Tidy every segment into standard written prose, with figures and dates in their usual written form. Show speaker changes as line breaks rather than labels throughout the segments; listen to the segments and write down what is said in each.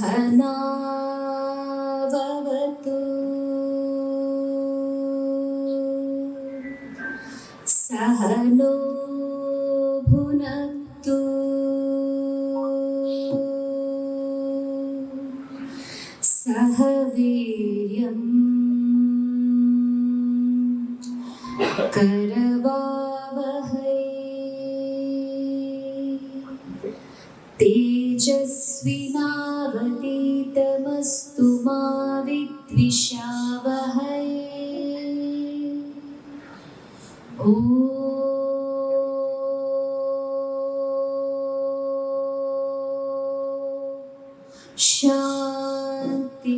सहना भवतु सहनो भुनक्तु सह वीर्यं करवावहै तेजस्विनावतीतमस्तु मा विद्विषावहै। ॐ शान्ति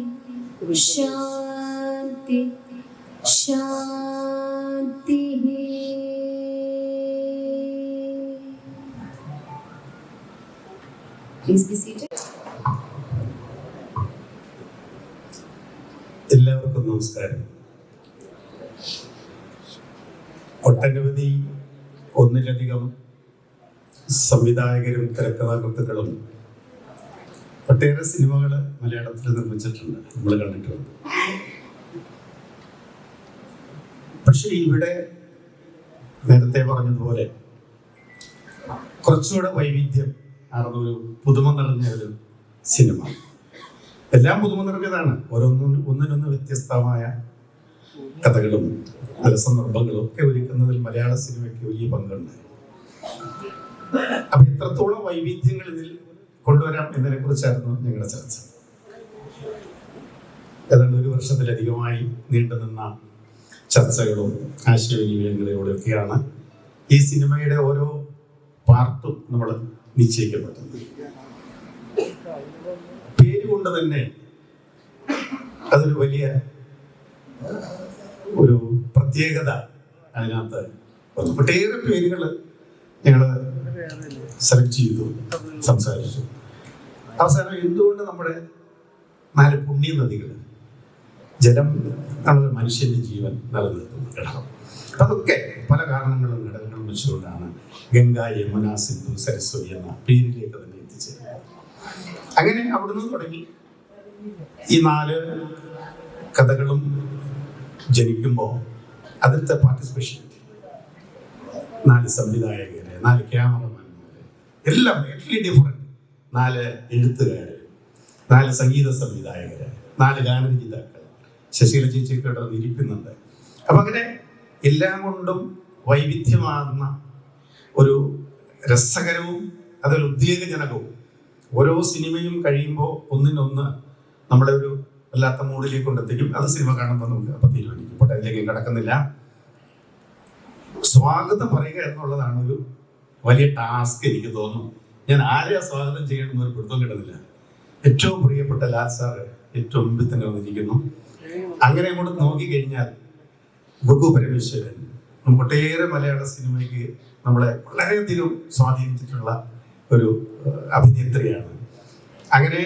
शान्ति शान्तिः। Please be seated.
എല്ലാവർക്കും നമസ്കാരം. ഒട്ടനവധി ഒന്നിലധികം സംവിധായകരും തിരക്കഥാകൃത്തുക്കളും ഒട്ടേറെ സിനിമകൾ മലയാളത്തിൽ നിർമ്മിച്ചിട്ടുണ്ട്, നമ്മൾ കണ്ടിട്ടുണ്ട്. പക്ഷെ ഇവിടെ നേരത്തെ പറഞ്ഞതുപോലെ കുറച്ചുകൂടെ വൈവിധ്യം ആർന്നൊരു പുതുമ നിറഞ്ഞ ഒരു സിനിമ. എല്ലാം പുതുമ നിറഞ്ഞതാണ്, ഒന്നിനൊന്ന് വ്യത്യസ്തമായ കഥകളും സന്ദർഭങ്ങളും ഒക്കെ ഒരുക്കുന്നതിൽ മലയാള സിനിമയ്ക്ക് വലിയ പങ്കുണ്ട്. അപ്പൊ എത്രത്തോളം വൈവിധ്യങ്ങൾ ഇതിൽ കൊണ്ടുവരാം എന്നതിനെ കുറിച്ചായിരുന്നു ഞങ്ങളുടെ ചർച്ച. ഏതാണ്ട് 1 വർഷത്തിലധികമായി നീണ്ടുനിന്ന ചർച്ചകളും ആശയവിനിമയങ്ങളിലൂടെയൊക്കെയാണ് ഈ സിനിമയുടെ ഓരോ പാർട്ടും നമ്മൾ നിശ്ചയിക്കപ്പെട്ടത്. പേര് കൊണ്ട് തന്നെ അതൊരു വലിയ ഒരു പ്രത്യേകത അതിനകത്ത് വന്നു. ഒട്ടേറെ പേരുകൾ ഞങ്ങൾ സെലക്ട് ചെയ്തു, സംസാരിച്ചു. അവസാനം എന്തുകൊണ്ട് നമ്മുടെ 4 പുണ്യ നദികൾ, ജലം ആണ് മനുഷ്യന്റെ ജീവൻ നിലനിർത്തുന്ന ഘടകം. അതൊക്കെ പല കാരണങ്ങളും ഘടകങ്ങളും വെച്ചുകൊണ്ടാണ് ഗംഗ, യമുന, സിന്ധു, സരസ്വതി എന്ന പേരിലേക്ക് തന്നെ എത്തിച്ചേരുന്നത്. അങ്ങനെ അവിടുന്ന് തുടങ്ങി ഈ 4 കഥകളും ജനിക്കുമ്പോൾ അതിലത്തെ പാർട്ടിസിപ്പേഷൻ, 4 സംവിധായകര്, 4 ക്യാമറമാൻമാര്, എല്ലാം ടോട്ടലി ഡിഫറെന്റ്, 4 എഴുത്തുകാര്, 4 സംഗീത സംവിധായകര്, 4 ഗാനരചയിതാക്കൾ, ശശീല ചേച്ചിയൊക്കെ ഇരിക്കുന്നുണ്ട്. അപ്പൊ അങ്ങനെ എല്ലാം കൊണ്ടും വൈവിധ്യമാർന്ന ഒരു രസകരവും അതിൽ ഉദ്വേഗജനകവും, ഓരോ സിനിമയും കഴിയുമ്പോൾ ഒന്നിനൊന്ന് നമ്മുടെ ഒരു വല്ലാത്ത മൂഡിലേക്ക് കൊണ്ടെത്തിക്കും. അത് സിനിമ കാണുമ്പോൾ നമുക്ക് അപ്പം തീരുമാനിക്കും. പക്ഷെ അതിലേക്ക് കിടക്കുന്നില്ല. സ്വാഗതം പറയുക എന്നുള്ളതാണ് ഒരു വലിയ ടാസ്ക് എനിക്ക് തോന്നുന്നു. ഞാൻ ആരെയാ സ്വാഗതം ചെയ്യണമെന്ന് ഒരു പിടുത്തം കിട്ടുന്നില്ല. ഏറ്റവും പ്രിയപ്പെട്ട ലാൽ സാറ് ഏറ്റവും മുമ്പിൽ തന്നെ വന്നിരിക്കുന്നു. അങ്ങനെ അങ്ങോട്ട് നോക്കിക്കഴിഞ്ഞാൽ ഗുഗു പരമേശ്വരൻ ഒട്ടേറെ മലയാള സിനിമയ്ക്ക് നമ്മളെ വളരെയധികം സ്വാധീനിച്ചിട്ടുള്ള ഒരു അഭിനേത്രിയാണ്. അങ്ങനെ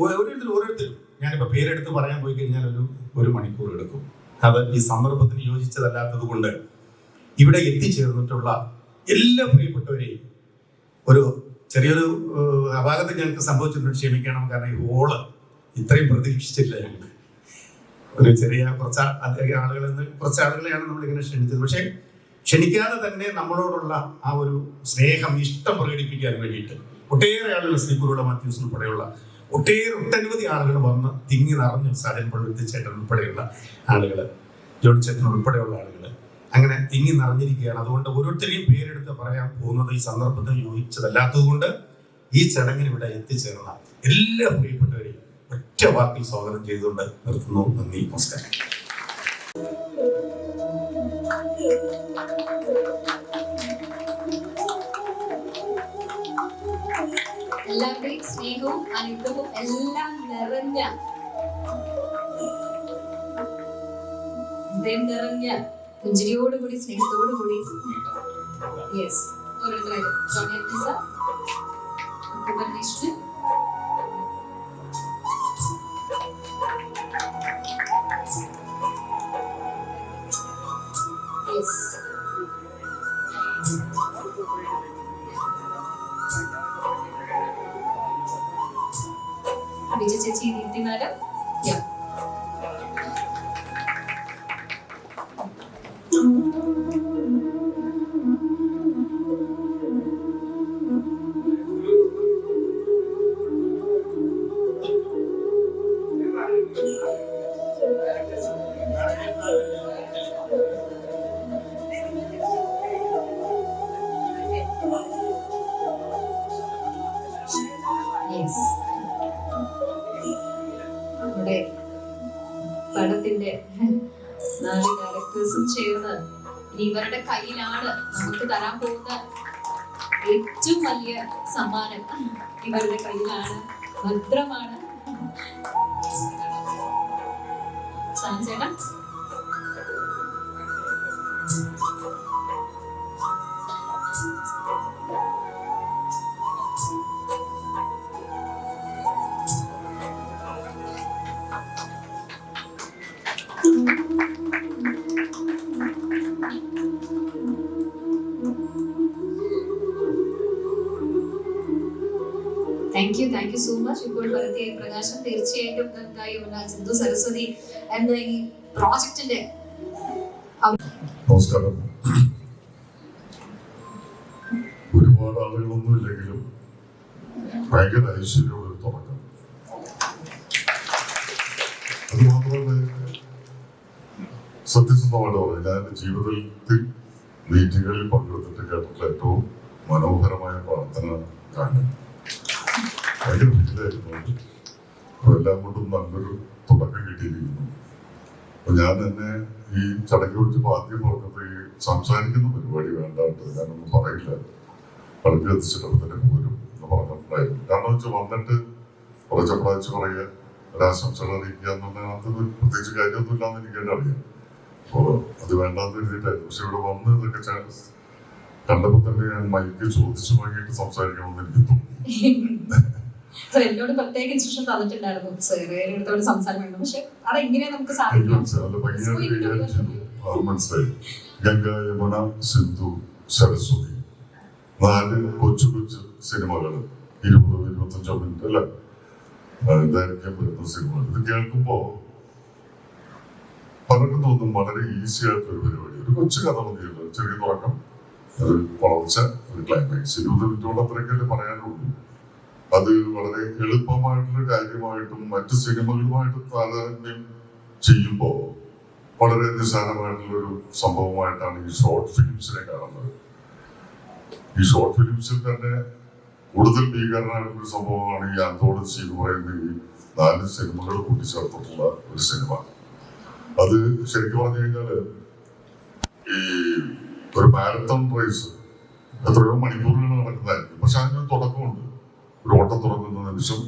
ഓരോരുത്തരും ഞാനിപ്പോൾ പേരെടുത്ത് പറയാൻ പോയി കഴിഞ്ഞാൽ ഒരു മണിക്കൂർ എടുക്കും. അത് ഈ സന്ദർഭത്തിന് യോജിച്ചതല്ലാത്തത് കൊണ്ട് ഇവിടെ എത്തിച്ചേർന്നിട്ടുള്ള എല്ലാ പ്രിയപ്പെട്ടവരെയും ഒരു ചെറിയൊരു അപാകത ഞങ്ങൾക്ക് സംഭവിച്ചിട്ടുണ്ട്, ക്ഷമിക്കണം. കാരണം ഈ ഹോള് ഇത്രയും പ്രതീക്ഷിച്ചില്ല. ഞങ്ങൾ ഒരു ചെറിയ കുറച്ച് ആളുകളെയാണ് നമ്മളിങ്ങനെ ക്ഷണിച്ചത്. പക്ഷെ ക്ഷണിക്കാതെ തന്നെ നമ്മളോടുള്ള ആ ഒരു സ്നേഹം, ഇഷ്ടം പ്രകടിപ്പിക്കാൻ വേണ്ടിയിട്ട് ഒട്ടേറെ ആളുകൾ, ശ്രീ കുരുള മാത്യൂസ് ഉൾപ്പെടെയുള്ള ഒട്ടനവധി ആളുകൾ വന്ന് തിങ്ങി നിറഞ്ഞു. സാജൻ പള്ളുത്തി ചേട്ടൻ ഉൾപ്പെടെയുള്ള ആളുകൾ, ജോണി ചേട്ടൻ ഉൾപ്പെടെയുള്ള ആളുകൾ അങ്ങനെ തിങ്ങി നിറഞ്ഞിരിക്കുകയാണ്. അതുകൊണ്ട് ഓരോരുത്തരെയും പേരെടുത്ത് പറയാൻ പോകുന്നത് ഈ സന്ദർഭത്തിന് യോജിച്ചതല്ലാത്തത് കൊണ്ട് ഈ ചടങ്ങിന് ഇവിടെ എത്തിച്ചേർന്ന എല്ലാ പ്രിയപ്പെട്ടവരെയും ഒറ്റ വാക്കിൽ സ്വാഗതം ചെയ്തുകൊണ്ട് നിർത്തുന്നു. നന്ദി, നമസ്കാരം.
എല്ലാവരുടെയും സ്നേഹവും അനുഗ്രഹവും എല്ലാം നിറഞ്ഞ പുഞ്ചിരിയോടുകൂടി, സ്നേഹത്തോടുകൂടി ഓരോരുത്തരായിട്ട് ജോണി അൽഫീസ, പരമേശ്വരൻ, വിജയ ചേച്ചി, ദീപ്തി മാഡം. നമ്മുടെ പടത്തിന്റെ 4 ഡയറക്ടേഴ്സും ചേർന്ന് ഇനി ഇവരുടെ കയ്യിലാണ് നമുക്ക് തരാൻ പോകുന്ന ഏറ്റവും വലിയ സമ്മാനം. ഇവരുടെ കയ്യിലാണ്, ഭദ്രമാണ്. സാഞ്ചേട്ടാ, താങ്ക് യു സോ മച്ച്. ഇപ്പോൾ ഭരതി പ്രകാശം തീർച്ചയായിട്ടും സിന്ധു സരസ്വതി എന്ന ഈ പ്രോജക്റ്റിന്റെ
നമസ്കാരം. ഒരുപാട് ആളുകളൊന്നും ഇല്ലെങ്കിലും ഭയങ്കര ഐശ്വര്യമുള്ള ഒരു തുടക്കം. അത് മാത്രമല്ല, സത്യസന്ധമായിട്ട് പറയാം, ഞാൻ എൻ്റെ ജീവിതത്തിൽ മീറ്റിങ്ങുകളിൽ പങ്കെടുത്തിട്ട് കേട്ടിട്ടുള്ള ഏറ്റവും മനോഹരമായ പ്രാർത്ഥന ഗാനം. ഭയങ്കര ഫീലായിരുന്നു. അപ്പോൾ എല്ലാം കൊണ്ടും നല്ലൊരു തുടക്കം കിട്ടിയിരിക്കുന്നു. അപ്പൊ ഞാൻ തന്നെ ഈ ചടങ്ങ് വിളിച്ചപ്പോൾ ആദ്യം പറഞ്ഞത് ഈ സംസാരിക്കുന്ന പരിപാടി വേണ്ടാണ്ട് ഞാനൊന്നും പറയില്ല, കളക്ക് എത്തിച്ചിട്ടപ്പോൾ തന്നെ പോരും എന്ന് പറഞ്ഞിട്ടുണ്ടായിരുന്നു. കാരണം വെച്ചാൽ വന്നിട്ട് കുറച്ചപ്പടാച്ച് പറയുക, ഒരാശംസകൾ അറിയിക്കുക എന്നുള്ളതിനകത്ത് പ്രത്യേകിച്ച് കാര്യമൊന്നും ഇല്ലാന്ന് എനിക്ക് തന്നെ അറിയാം. അപ്പോൾ അത് വേണ്ടാന്ന് എഴുതിയിട്ടായിരുന്നു. പക്ഷെ ഇവിടെ വന്ന് ഇതൊക്കെ കണ്ടപ്പോൾ തന്നെ ഞാൻ മൈക്ക് ചോദിച്ചു വാങ്ങിയിട്ട് സംസാരിക്കണമെന്ന് എനിക്ക് തോന്നി.
എന്നോട് പ്രത്യേക ഇൻസ്ട്രക്ഷൻ തന്നിട്ടുണ്ടായിരുന്നു സംസാരം വേണം. പക്ഷെ അതെങ്ങനെ നമുക്ക് സാധിക്കും?
മനസ്സിലായി. ഗംഗ, യമുന, സിന്ധു, സരസ്വതി, 4 കൊച്ചു കൊച്ചു സിനിമകൾ, 20-25 മിനിറ്റ് അല്ല ദൈർഘ്യം വരുന്ന സിനിമകൾ. ഇത് കേൾക്കുമ്പോ പലർക്കും തോന്നും വളരെ ഈസി ആയിട്ടൊരു പരിപാടി. ഒരു കൊച്ചു കഥ മതിയല്ലോ, ചെറിയ തുടക്കം, ഒരു വളർച്ച, ഒരു ക്ലൈമാക്സ്. 20 മിനിറ്റോട് അത്രയ്ക്കല്ലേ പറയാനുള്ളൂ. അത് വളരെ എളുപ്പമായിട്ടുള്ള കാര്യമായിട്ടും മറ്റു സിനിമകളുമായിട്ടും താരതമ്യം ചെയ്യുമ്പോൾ വളരെ നിസ്സാരമായിട്ടുള്ളൊരു സംഭവമായിട്ടാണ് ഈ ഷോർട്ട് ഫിലിംസിനെ കാണുന്നത്. ഈ ഷോർട്ട് ഫിലിംസിൽ തന്നെ കൂടുതൽ ഭീകരമായിട്ടുള്ളൊരു സംഭവമാണ് ഈ ആന്തോളജി എന്ന് പറയുന്ന ഈ 4 സിനിമകൾ കൂട്ടിച്ചേർത്തിട്ടുള്ള ഒരു സിനിമ. അത് ശരിക്കും പറഞ്ഞു കഴിഞ്ഞാല് ഈ ഒരു മാരത്തോൺ റേസ് എത്രയോ മണിക്കൂറുകൾ നടക്കുന്നതായിരിക്കും. പക്ഷെ അതിനൊരു തുടക്കമുണ്ട്. ഒരു ഓട്ടം തുടങ്ങുന്ന നിമിഷം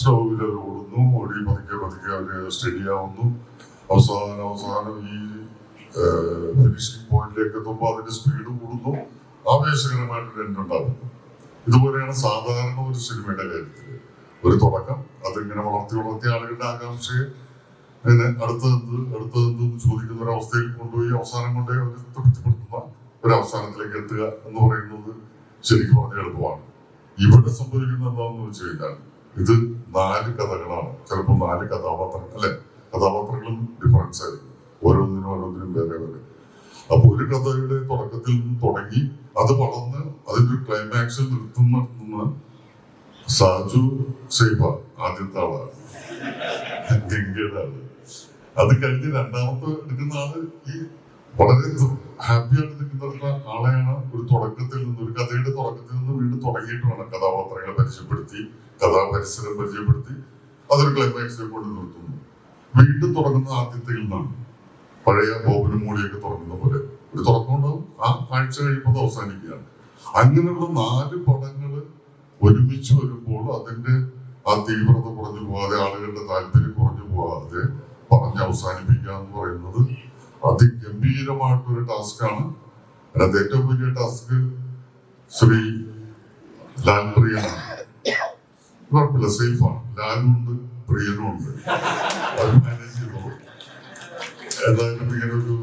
സ്ലോവിൽ അവർ ഓടുന്നു, ഓടി പതുക്കെ പതുക്കെ അവർ സ്റ്റഡി ആവുന്നു. അവസാനം ഈ ഫിനിഷിംഗ് പോയിന്റിലേക്ക് എത്തുമ്പോൾ അതിന്റെ സ്പീഡ് കൂടുന്നു, ആവേശകരമായിട്ടൊരു എൻഡ് ഉണ്ടാകുന്നു. ഇതുപോലെയാണ് സാധാരണ ഒരു സിനിമയുടെ കാര്യത്തിൽ ഒരു തുടക്കം. അതിങ്ങനെ വളർത്തി ആളുകളുടെ ആകാംക്ഷയെ അങ്ങനെ അടുത്തതെന്ന് ചോദിക്കുന്ന ഒരു അവസ്ഥയിൽ കൊണ്ടുപോയി അവസാനം കൊണ്ടുപോയി അവർ തൃപ്തിപ്പെടുത്തുന്ന ഒരു അവസാനത്തിലേക്ക് എത്തുക എന്ന് പറയുന്നത് ശരിക്കും പറഞ്ഞ എളുപ്പമാണ്. ഇവിടെ സംഭവിക്കുന്നത് എന്താണെന്ന് വെച്ച് കഴിഞ്ഞാൽ ഇത് 4 കഥകളാണ്. ചിലപ്പോൾ 4 കഥാപാത്രങ്ങൾ, അല്ലെ, കഥാപാത്രങ്ങളും ഡിഫറൻസ് ആയിരിക്കും, ഓരോന്നിനും വേറെ. അപ്പൊ ഒരു കഥയുടെ തുടക്കത്തിൽ നിന്ന് തുടങ്ങി അത് വളർന്ന് അതിന്റെ ഒരു ക്ലൈമാക്സിൽ നിർത്തുന്ന സാജു സൈബ ആദ്യത്തെ ആളാണ്, ഗംഗയുടെ ആള്. അത് കഴിഞ്ഞ് രണ്ടാമത്തെ എടുക്കുന്ന ആള് ഈ വളരെ ഹാപ്പി ആയിട്ട് നിൽക്കുന്ന ആളെയാണ്. ഒരു തുടക്കത്തിൽ നിന്ന്, ഒരു കഥയുടെ തുടക്കത്തിൽ നിന്ന് വീണ്ടും തുടങ്ങിയിട്ട് വേണം കഥാപാത്രങ്ങളെ പരിചയപ്പെടുത്തി, കഥാപരിസരം പരിചയപ്പെടുത്തി അതൊരു ക്ലൈമാക്സിനെ കൊണ്ട് നിർത്തുന്നു. വീണ്ടും തുടങ്ങുന്ന ആദ്യത്തിൽ നിന്നാണ്. പഴയ ബോബനും മൂളിയൊക്കെ തുടങ്ങുന്ന പോലെ ഒരു തുടക്കം ഉണ്ടാവും, ആ ആഴ്ച കഴിയുമ്പോൾ അത് അവസാനിക്കുകയാണ്. അങ്ങനെയുള്ള 4 പടങ്ങള് ഒരുമിച്ച് വരുമ്പോൾ അതിന്റെ ആ തീവ്രത കുറഞ്ഞു പോകാതെ, ആളുകളുടെ താല്പര്യം കുറഞ്ഞു പോകാതെ പറഞ്ഞ് അവസാനിപ്പിക്കുക എന്ന് പറയുന്നത് അതിഗംഭീരമായിട്ടൊരു ടാസ്ക്കാണ്. അതിനകത്ത് ഏറ്റവും വലിയ ടാസ്ക് ശ്രീ ലാൽപ്രിയനാണ്. കുഴപ്പമില്ല, സേഫാണ്. ലാലും ഉണ്ട്, പ്രിയനും ഉണ്ട്, അത് മാനേജ് ചെയ്തോ. ഏതായാലും ഇങ്ങനൊരു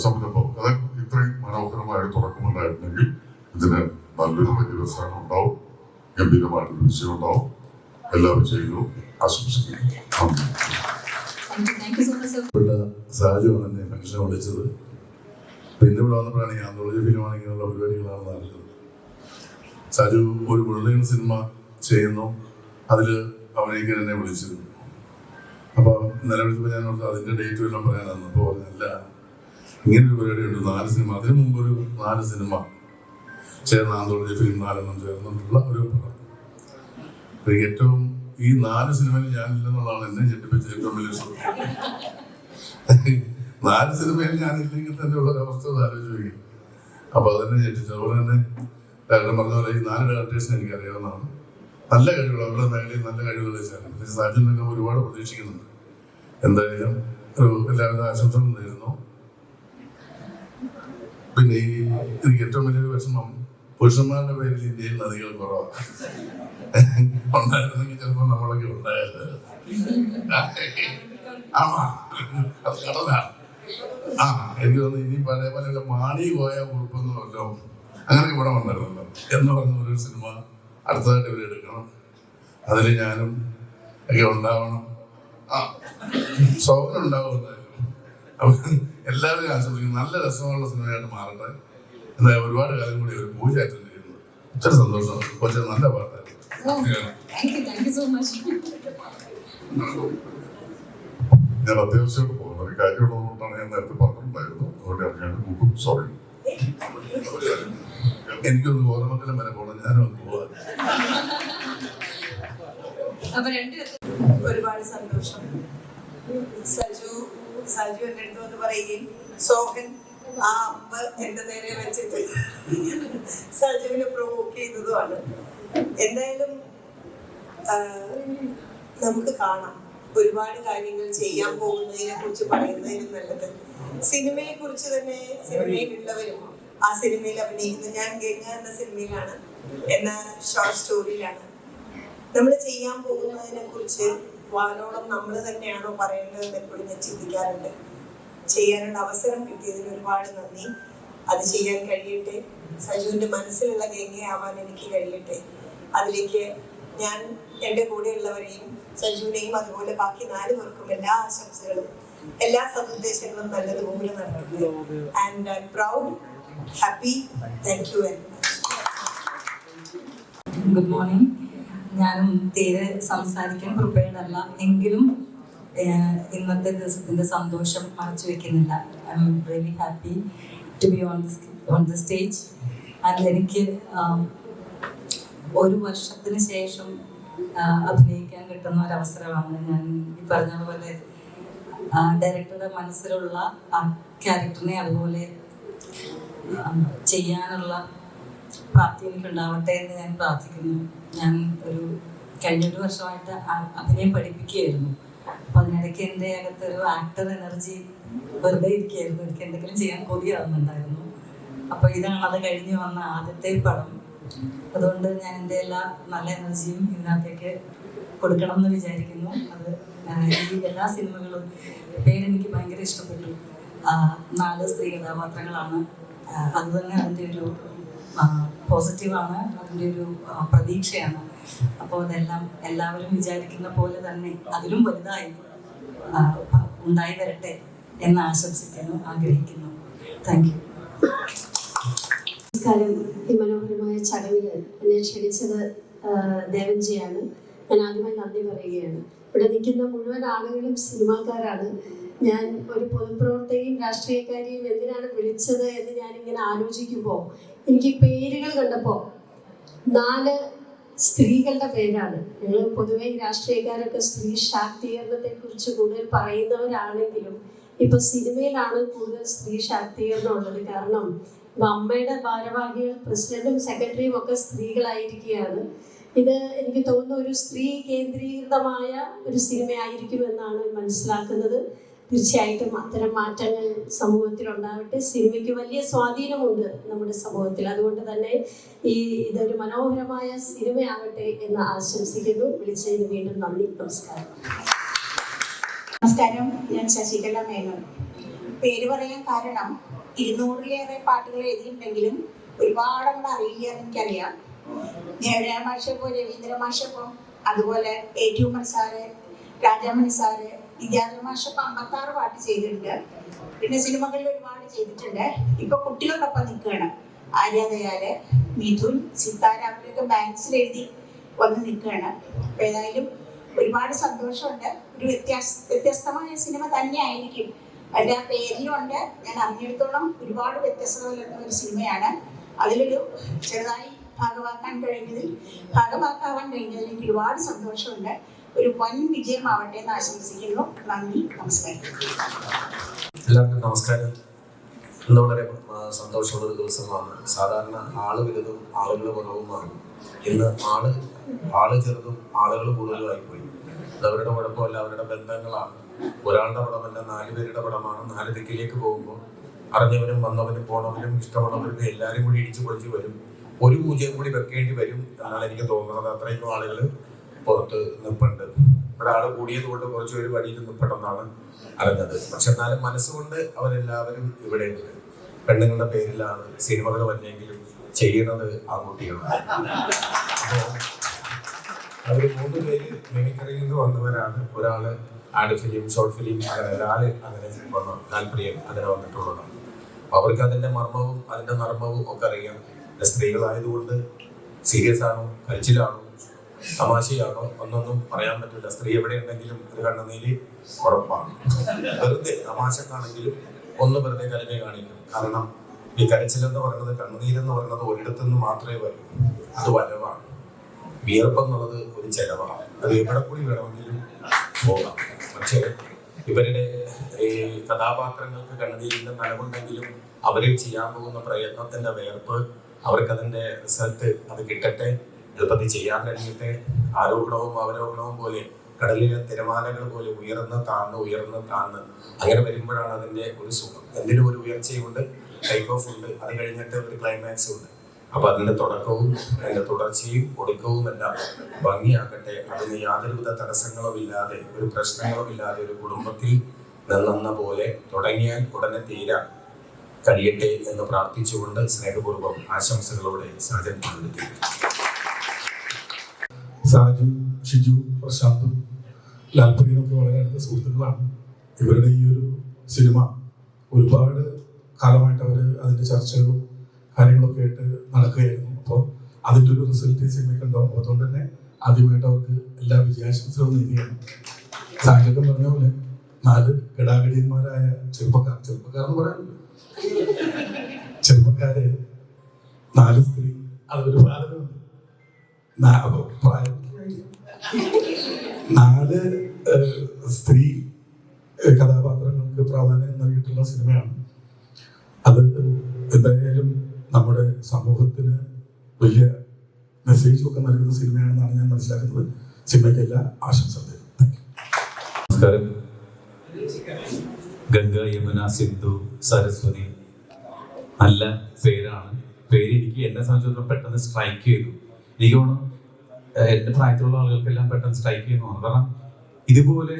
സംരംഭം, അതായത് ഇത്രയും മനോഹരമായ തുടക്കമുണ്ടായിരുന്നെങ്കിൽ ഇതിന് നല്ലൊരു പര്യവസാനം ഉണ്ടാവും, ഗംഭീരമായിട്ടൊരു വിഷയം ഉണ്ടാവും. എല്ലാ വിജയങ്ങളും ആശംസിക്കുന്നു.
Thank you so much sir.
Saju ആണ് എന്നെ ഫംഗ്ഷനെ വിളിച്ചത്. പിന്നെ ഇവിടെ വന്നപ്പോഴാണ് ഈ ആന്തോളജി ഫിലിമാണ് ഇങ്ങനെയുള്ള പരിപാടികളാണെന്ന് അറിഞ്ഞത്. സാജു ഒരു മുഴുവൻ സിനിമ ചെയ്യുന്നു, അതിൽ അഭിനയിക്കാൻ എന്നെ വിളിച്ചിരുന്നു. അപ്പോൾ ഇന്നലെ വിളിച്ചപ്പോൾ ഞാൻ ഓർത്ത് അതിൻ്റെ ഡേറ്റ് എല്ലാം പറയാനാണ്. അപ്പോൾ പറഞ്ഞല്ല, ഇങ്ങനൊരു പരിപാടി ഉണ്ട്, 4 സിനിമ, അതിനു മുമ്പ് ഒരു 4 സിനിമ ചേർന്ന് ആന്തോളജി ഫിലിം 4 ചേർന്നുള്ള ഒരു പടം. എനിക്ക് ഏറ്റവും ഈ 4 സിനിമയിൽ ഞാനില്ലെന്നുള്ളതാണ് എന്നെ ഞെട്ടിപ്പിച്ച ഏറ്റവും വലിയ സത്യം. 4 സിനിമയിൽ ഞാനില്ലെങ്കിൽ തന്നെ ഉള്ളൊരു അവസ്ഥ ആലോചിച്ച് വയ്ക്കും. അപ്പോൾ അതെന്നെ ഞെട്ടിച്ചു. അതുപോലെ തന്നെ ഡയറക്ടർ പറഞ്ഞ പോലെ ഈ 4 ഡയറക്ടേഴ്സിനെ എനിക്ക് അറിയാവുന്നതാണ്. നല്ല കഴിവുകൾ, അവരുടെ മേഖലയിൽ നല്ല കഴിവുകൾ വെച്ചാണ്. സാജുനൊക്കെ ഒരുപാട് പ്രതീക്ഷിക്കുന്നുണ്ട്. എന്തായാലും എല്ലാവിധ ആശംസകളും നേരുന്നു. പിന്നെ എനിക്ക് ഏറ്റവും വലിയൊരു വിഷമം, പുരുഷന്മാരുടെ പേരിൽ ഇന്ത്യയിൽ നദികൾ കുറവാണ്. ഉണ്ടായിരുന്നെങ്കിൽ ചിലപ്പോൾ നമ്മളൊക്കെ ഉണ്ടായത്. ആമാ, അത് കടലാണ്. എനിക്ക് തോന്നുന്നു ഇനി പഴയ പോലെ മാണി പോയ ഉറുപ്പെന്നല്ലോ അങ്ങനെയൊക്കെ ഇവിടെ ഉണ്ടായിരുന്നല്ലോ എന്ന് പറഞ്ഞ ഒരു സിനിമ അടുത്തതായിട്ട് ഇവർ എടുക്കണം. അതിൽ ഞാനും ഒക്കെ ഉണ്ടാവണം. സൗകര്യം ഉണ്ടാവും എന്തായാലും. അപ്പം എല്ലാവരും ആശ്രമിക്കും. നല്ല രസമുള്ള സിനിമയായിട്ട് മാറട്ടെ. എന്തായാലും ഒരുപാട് കാലം കൂടി ഒരു പൂജ അറ്റൻഡ് ചെയ്യുന്നത് ഒത്തിരി സന്തോഷം. കുറച്ച് നല്ല പാട്ടായിരുന്നു.
ഞാൻ അത്യാവശ്യമായിട്ട് പോകുന്ന ഒരു കാര്യമുള്ളതുകൊണ്ടാണ് ഞാൻ നേരത്തെ പറഞ്ഞിട്ടുണ്ടായിരുന്നു. അതുകൊണ്ട് ഇറങ്ങിയാണ്. സോറി.
എനിക്കൊന്ന് കോതമംഗലം വരെ പോകണം, ഞാനൊന്ന് പോവാൻ.
ഒരുപാട് സന്തോഷം. സജു എൻ്റെ അടുത്ത് വന്ന് പറയുകയും സോഹൻ ആ അമ്പ് എൻ്റെ നേരെ വെച്ചിട്ട് സജുവിനെ പ്രൊവോക്ക് ചെയ്തതുമാണ്. എന്തായാലും നമുക്ക് കാണാം, ഒരുപാട് കാര്യങ്ങൾ ചെയ്യാൻ പോകുന്നതിനെ കുറിച്ച് പറയുന്നതിനും നല്ലത് സിനിമയെ കുറിച്ച് തന്നെ. സിനിമയിലുള്ളവരും ആ സിനിമയിൽ അഭിനയിക്കുന്നത്, ഞാൻ ഗംഗ എന്ന സിനിമയിലാണ്, എന്ന ഷോർട്ട് സ്റ്റോറിയിലാണ്. നമ്മൾ ചെയ്യാൻ പോകുന്നതിനെ കുറിച്ച് വാനോളം നമ്മൾ തന്നെയാണോ പറയേണ്ടതെന്ന് എപ്പോഴും ഞാൻ ചിന്തിക്കാറുണ്ട്. ചെയ്യാനുള്ള അവസരം കിട്ടിയതിന് ഒരുപാട് നന്ദി. അത് ചെയ്യാൻ കഴിയട്ടെ. സജുവിൻ്റെ മനസ്സിലുള്ള ഗംഗയാവാൻ എനിക്ക് കഴിയട്ടെ. അതിലേക്ക് ഞാൻ എൻ്റെ കൂടെയുള്ളവരെയും സജുവിനെയും അതുപോലെ ബാക്കി 4 പേർക്കും എല്ലാ ആശംസകളും, എല്ലാ സതുദ്ദേശങ്ങളും നല്ലതുപോലെ നടത്തുന്നു. And I am proud, happy. Thank you very much.
Good morning. ഞാനും തീരെ സംസാരിക്കാൻ പ്രിപ്പയർഡ് അല്ല, എങ്കിലും ഇന്നത്തെ ദിവസത്തിൻ്റെ സന്തോഷം മറച്ചു വെക്കുന്നില്ല. I am really happy to be on the stage. And എനിക്ക് 1 വർഷത്തിന് ശേഷം അഭിനയിക്കാൻ കിട്ടുന്ന ഒരവസരമാണ്. ഞാൻ ഈ പറഞ്ഞ പോലെ ഡയറക്ടറുടെ മനസ്സിലുള്ള ആ ക്യാരക്ടറിനെ അതുപോലെ ചെയ്യാനുള്ള പ്രാപ്തി എനിക്കുണ്ടാവട്ടെ എന്ന് ഞാൻ പ്രാർത്ഥിക്കുന്നു. ഞാൻ കഴിഞ്ഞ 1 വർഷമായിട്ട് അഭിനയം പഠിപ്പിക്കുകയായിരുന്നു. അപ്പോൾ അതിനിടയ്ക്ക് എൻ്റെ അകത്തൊരു ആക്ടർ എനർജി വെറുതെ ഇരിക്കുകയായിരുന്നു. എനിക്ക് എന്തെങ്കിലും ചെയ്യാൻ കൊതിയാവുന്നുണ്ടായിരുന്നു. അപ്പോൾ ഇതാണ് അത് കഴിഞ്ഞ് വന്ന ആദ്യത്തെ പടം. അതുകൊണ്ട് ഞാൻ എൻ്റെ എല്ലാ നല്ല എനർജിയും ഇതിനകത്തേക്ക് കൊടുക്കണം എന്ന് വിചാരിക്കുന്നു. അത് ഈ എല്ലാ സിനിമകളും പേരെനിക്ക് ഭയങ്കര ഇഷ്ടപ്പെട്ടു. 4 സ്ത്രീ കഥാപാത്രങ്ങളാണ്. അതുതന്നെ അതിൻ്റെ ഒരു പോസിറ്റീവാണ്, അതിൻ്റെ ഒരു പ്രതീക്ഷയാണ്. അപ്പോൾ അതെല്ലാം എല്ലാവരും വിചാരിക്കുന്ന പോലെ തന്നെ അതിലും വലുതായി ഉണ്ടായി വരട്ടെ എന്ന് ആശംസിക്കുന്നു, ആഗ്രഹിക്കുന്നു. Thank you.
നമസ്കാരം. ഈ മനോഹരമായ ചടങ്ങിൽ എന്നെ ക്ഷണിച്ചത് ദേവൻജിയാണ്. ഞാൻ ആദ്യമായി നന്ദി പറയുകയാണ്. ഇവിടെ നിൽക്കുന്ന മുഴുവൻ ആളുകളും സിനിമാക്കാരാണ്. ഞാൻ ഒരു പൊതുപ്രവർത്തകയും രാഷ്ട്രീയക്കാരിയും എന്തിനാണ് വിളിച്ചത് എന്ന് ഞാനിങ്ങനെ ആലോചിക്കുമ്പോൾ എനിക്ക് പേരുകൾ കണ്ടപ്പോൾ 4 സ്ത്രീകളുടെ പേരാണ്. ഞങ്ങൾ പൊതുവെ ഈ രാഷ്ട്രീയക്കാരൊക്കെ സ്ത്രീ ശാക്തീകരണത്തെ കുറിച്ച് കൂടുതൽ പറയുന്നവരാണെങ്കിലും ഇപ്പൊ സിനിമയിലാണ് കൂടുതൽ സ്ത്രീ ശാക്തീകരണം ഉള്ളത്. കാരണം ഇപ്പൊ അമ്മയുടെ ഭാരവാഹികൾ, പ്രസിഡന്റും സെക്രട്ടറിയും ഒക്കെ സ്ത്രീകളായിരിക്കുകയാണ്. ഇത് എനിക്ക് തോന്നുന്നു ഒരു സ്ത്രീ കേന്ദ്രീകൃതമായ ഒരു സിനിമയായിരിക്കുമെന്നാണ് മനസ്സിലാക്കുന്നത്. തീർച്ചയായിട്ടും അത്തരം മാറ്റങ്ങൾ സമൂഹത്തിൽ ഉണ്ടാവട്ടെ. സിനിമയ്ക്ക് വലിയ സ്വാധീനമുണ്ട് നമ്മുടെ സമൂഹത്തിൽ. അതുകൊണ്ട് തന്നെ ഇതൊരു മനോഹരമായ സിനിമയാകട്ടെ എന്ന് ആശംസിക്കുന്നു. വിളിച്ചതിന് വീണ്ടും നന്ദി. നമസ്കാരം.
നമസ്കാരം. ഞാൻ ശശികല മേനോൻ. പേര് പറയാൻ കാരണം 200-ലേറെ പാട്ടുകൾ എഴുതിയിട്ടുണ്ടെങ്കിലും ഒരുപാട് അങ്ങോട്ട് അറിയില്ല എന്ന് എനിക്കറിയാം. ജയരാം മാഷപ്പോ, രവീന്ദ്ര മാഷപ്പോ അതുപോലെ A.T. Ummer sir, Rajamani sir, Vidyadhara mashup 56 പാട്ട് ചെയ്തിട്ടുണ്ട്. പിന്നെ സിനിമകളിൽ ഒരുപാട് ചെയ്തിട്ടുണ്ട്. ഇപ്പൊ കുട്ടികളോടൊപ്പം നിൽക്കുകയാണ്. ആര്യാദയാല്, മിഥുൻ, സിത്താര അവരൊക്കെ ബാങ്ക്സിൽ എഴുതി വന്ന് നിൽക്കുകയാണ്. അപ്പൊ ഏതായാലും ഒരുപാട് സന്തോഷമുണ്ട്. ഒരു വ്യത്യസ്തമായ സിനിമ തന്നെ ആയിരിക്കും. എൻ്റെ ആ പേരിലുണ്ട്. ഞാൻ അറിഞ്ഞിടത്തോളം ഒരുപാട് വ്യത്യസ്തത പുലർത്തുന്ന ഒരു സിനിമയാണ്. അതിലൊരു ചെറുതായി ഭാഗമാക്കാൻ കഴിഞ്ഞതിൽ എനിക്ക് ഒരുപാട് സന്തോഷമുണ്ട്. ഒരു വൻ വിജയമാവട്ടെ എന്ന് ആശംസിക്കുന്നു. നന്ദി, നമസ്കാരം.
എല്ലാവർക്കും നമസ്കാരം. ഇന്ന് വളരെ സന്തോഷമുള്ള ഒരു ദിവസമാണ്. സാധാരണ ആള് വലുതും ആളുകൾ കുറവുമാണ്. ഇന്ന് ആള് ചെറുതും ആളുകൾ കൂടുതലുമായിപ്പോയി. അവരുടെ കുഴപ്പമല്ല, അവരുടെ ബന്ധങ്ങളാണ്. ഒരാളുടെ പടമല്ല, 4 പേരുടെ പടമാണ്. 4 ദിക്കിലേക്ക് പോകുമ്പോൾ അറിഞ്ഞവനും വന്നവനും പോണവനും ഇഷ്ടമുള്ളവരും എല്ലാവരും കൂടി ഇടിച്ചു പൊളിച്ച് വരും. ഒരു പൂജയും കൂടി വെക്കേണ്ടി വരും എന്നാണ് എനിക്ക് തോന്നുന്നത്. അത്രയും ആളുകൾ പുറത്ത് നിൽപ്പുണ്ട്. ഇവിടെ ആള് കൂടിയത് കൊണ്ട് കുറച്ച് പേര് വഴിയിൽ നിൽപ്പുണ്ടെന്നാണ് അറിഞ്ഞത്. പക്ഷെ എന്നാലും മനസ്സുകൊണ്ട് അവരെല്ലാവരും ഇവിടെ ഉണ്ട്. പെണ്ണുങ്ങളുടെ പേരിലാണ് സിനിമകൾ വന്നെങ്കിലും ചെയ്യുന്നത് ആൺകുട്ടികളാണ്. അപ്പോൾ അവർ 3 പേര് മിമിക്രിയിൽ നിന്ന് വന്നവരാണ്. ഒരാള് ആഡ് ഫിലിം, ഷോർട്ട് ഫിലിം, അങ്ങനെ 4 അങ്ങനെ വന്നു. ലാൽപ്രിയൻ അങ്ങനെ വന്നിട്ടുള്ളതാണ്. അവർക്ക് അതിന്റെ മർമ്മവും അതിന്റെ നർമ്മവും ഒക്കെ അറിയാം. സ്ത്രീകളായതുകൊണ്ട് സീരിയസ് ആണോ, കരച്ചിലാണോ, തമാശയാണോ ഒന്നൊന്നും പറയാൻ പറ്റില്ല. സ്ത്രീ എവിടെ ഉണ്ടെങ്കിലും ഒരു കണ്ണുനീര് ഉറപ്പാണ്. വെറുതെ തമാശക്കാണെങ്കിലും ഒന്ന് വെറുതെ കരഞ്ഞ് കാണിക്കും. കാരണം ഈ കരച്ചിലെന്ന് പറയുന്നത്, കണ്ണുനീരെന്ന് പറയുന്നത് ഒരിടത്തു നിന്ന് മാത്രമേ വരൂ. അത് വരവാണ്. വിയർപ്പെന്നുള്ളത് ഒരു ചെലവാണ്. അത് എവിടെ കൂടി വേണമെങ്കിലും പോകാം. പക്ഷേ ഇവരുടെ ഈ കഥാപാത്രങ്ങൾക്ക് കണ്ണുനീരിന്റെ നനവുണ്ടെങ്കിലും അവരെ ചെയ്യാൻ പോകുന്ന പ്രയത്നത്തിന്റെ വേർപ്പ്, അവർക്കതിന്റെ റിസൾട്ട് അത് കിട്ടട്ടെ, എളുപ്പത്തിൽ ചെയ്യാൻ കഴിയട്ടെ. ആരോഹണവും അവരോഹണവും പോലെ കടലിലെ തിരമാലകൾ പോലെ ഉയർന്ന് താഴ്ന്ന് അങ്ങനെ വരുമ്പോഴാണ് അതിന്റെ ഒരു സുഖം. എന്തിനും ഒരു ഉയർച്ചയുണ്ട്, ടേക്ക് ഓഫ് ഉണ്ട്, അത് കഴിഞ്ഞിട്ട് ഒരു ക്ലൈമാക്സ് ഉണ്ട്. അപ്പൊ അതിന്റെ തുടക്കവും അതിന്റെ തുടർച്ചയും ഒടുക്കവും എല്ലാം ഭംഗിയാകട്ടെ. അതിന് യാതൊരുവിധ തടസ്സങ്ങളും ഇല്ലാതെ, ഒരു പ്രശ്നങ്ങളും ഇല്ലാതെ ഒരു കുടുംബത്തിൽ നിന്നെന്ന പോലെ തുടങ്ങിയാൽ ഉടനെ തീരാൻ കഴിയട്ടെ എന്ന് പ്രാർത്ഥിച്ചുകൊണ്ട് സ്നേഹപൂർവ്വം ആശംസകളോടെ സാജൻ പങ്കെടുത്തു.
സാജു, ഷിജു, പ്രശാന്തും ലാൽപ്രിയനൊക്കെ വളരെ അടുത്ത സുഹൃത്തുക്കളാണ്. ഇവരുടെ ഈ ഒരു സിനിമ ഒരുപാട് കാലമായിട്ട് അവർ അതിൻ്റെ ചർച്ചകളും കാര്യങ്ങളൊക്കെ ആയിട്ട് നടക്കുകയായിരുന്നു. അപ്പോൾ അതിൻ്റെ ഒരു റിസൾട്ട് ഈ സിനിമയ്ക്ക് ഉണ്ടാവും. അതുകൊണ്ട് തന്നെ ആദ്യമായിട്ട് അവർക്ക് എല്ലാ വിജയാശംസകളും നേടിയാണ്. സാങ്കേതം പറഞ്ഞ പോലെ 4 ഗടാഗടിയന്മാരായ ചെറുപ്പക്കാരെന്ന് പറയാനുണ്ട്. ചെറുപ്പക്കാരെ 4 സ്ത്രീ, അതൊരു ബാലനുണ്ട്. പ്രായം 4 സ്ത്രീ കഥാപാത്രങ്ങൾക്ക് പ്രാധാന്യം നൽകിയിട്ടുള്ള സിനിമയാണ്. അത് എന്തായാലും നമ്മുടെ സമൂഹത്തിന് വലിയ മെസ്സേജൊക്കെ നൽകുന്ന സിനിമയാണെന്നാണ് ഞാൻ മനസ്സിലാക്കുന്നത്. സിനിമയ്ക്ക് എല്ലാ ആശംസകളും.
നമസ്കാരം. ഗംഗ, യമുന, സിന്ധു, സരസ്വതി, നല്ല പേരാണ്. പേര് എന്നെ സംബന്ധിച്ചിടത്തോളം പെട്ടെന്ന് സ്ട്രൈക്ക് ചെയ്തു. എനിക്ക് തോന്നുന്നു എൻ്റെ പ്രായത്തിലുള്ള ആളുകൾക്കെല്ലാം പെട്ടെന്ന് സ്ട്രൈക്ക് ചെയ്യുന്നു. കാരണം ഇതുപോലെ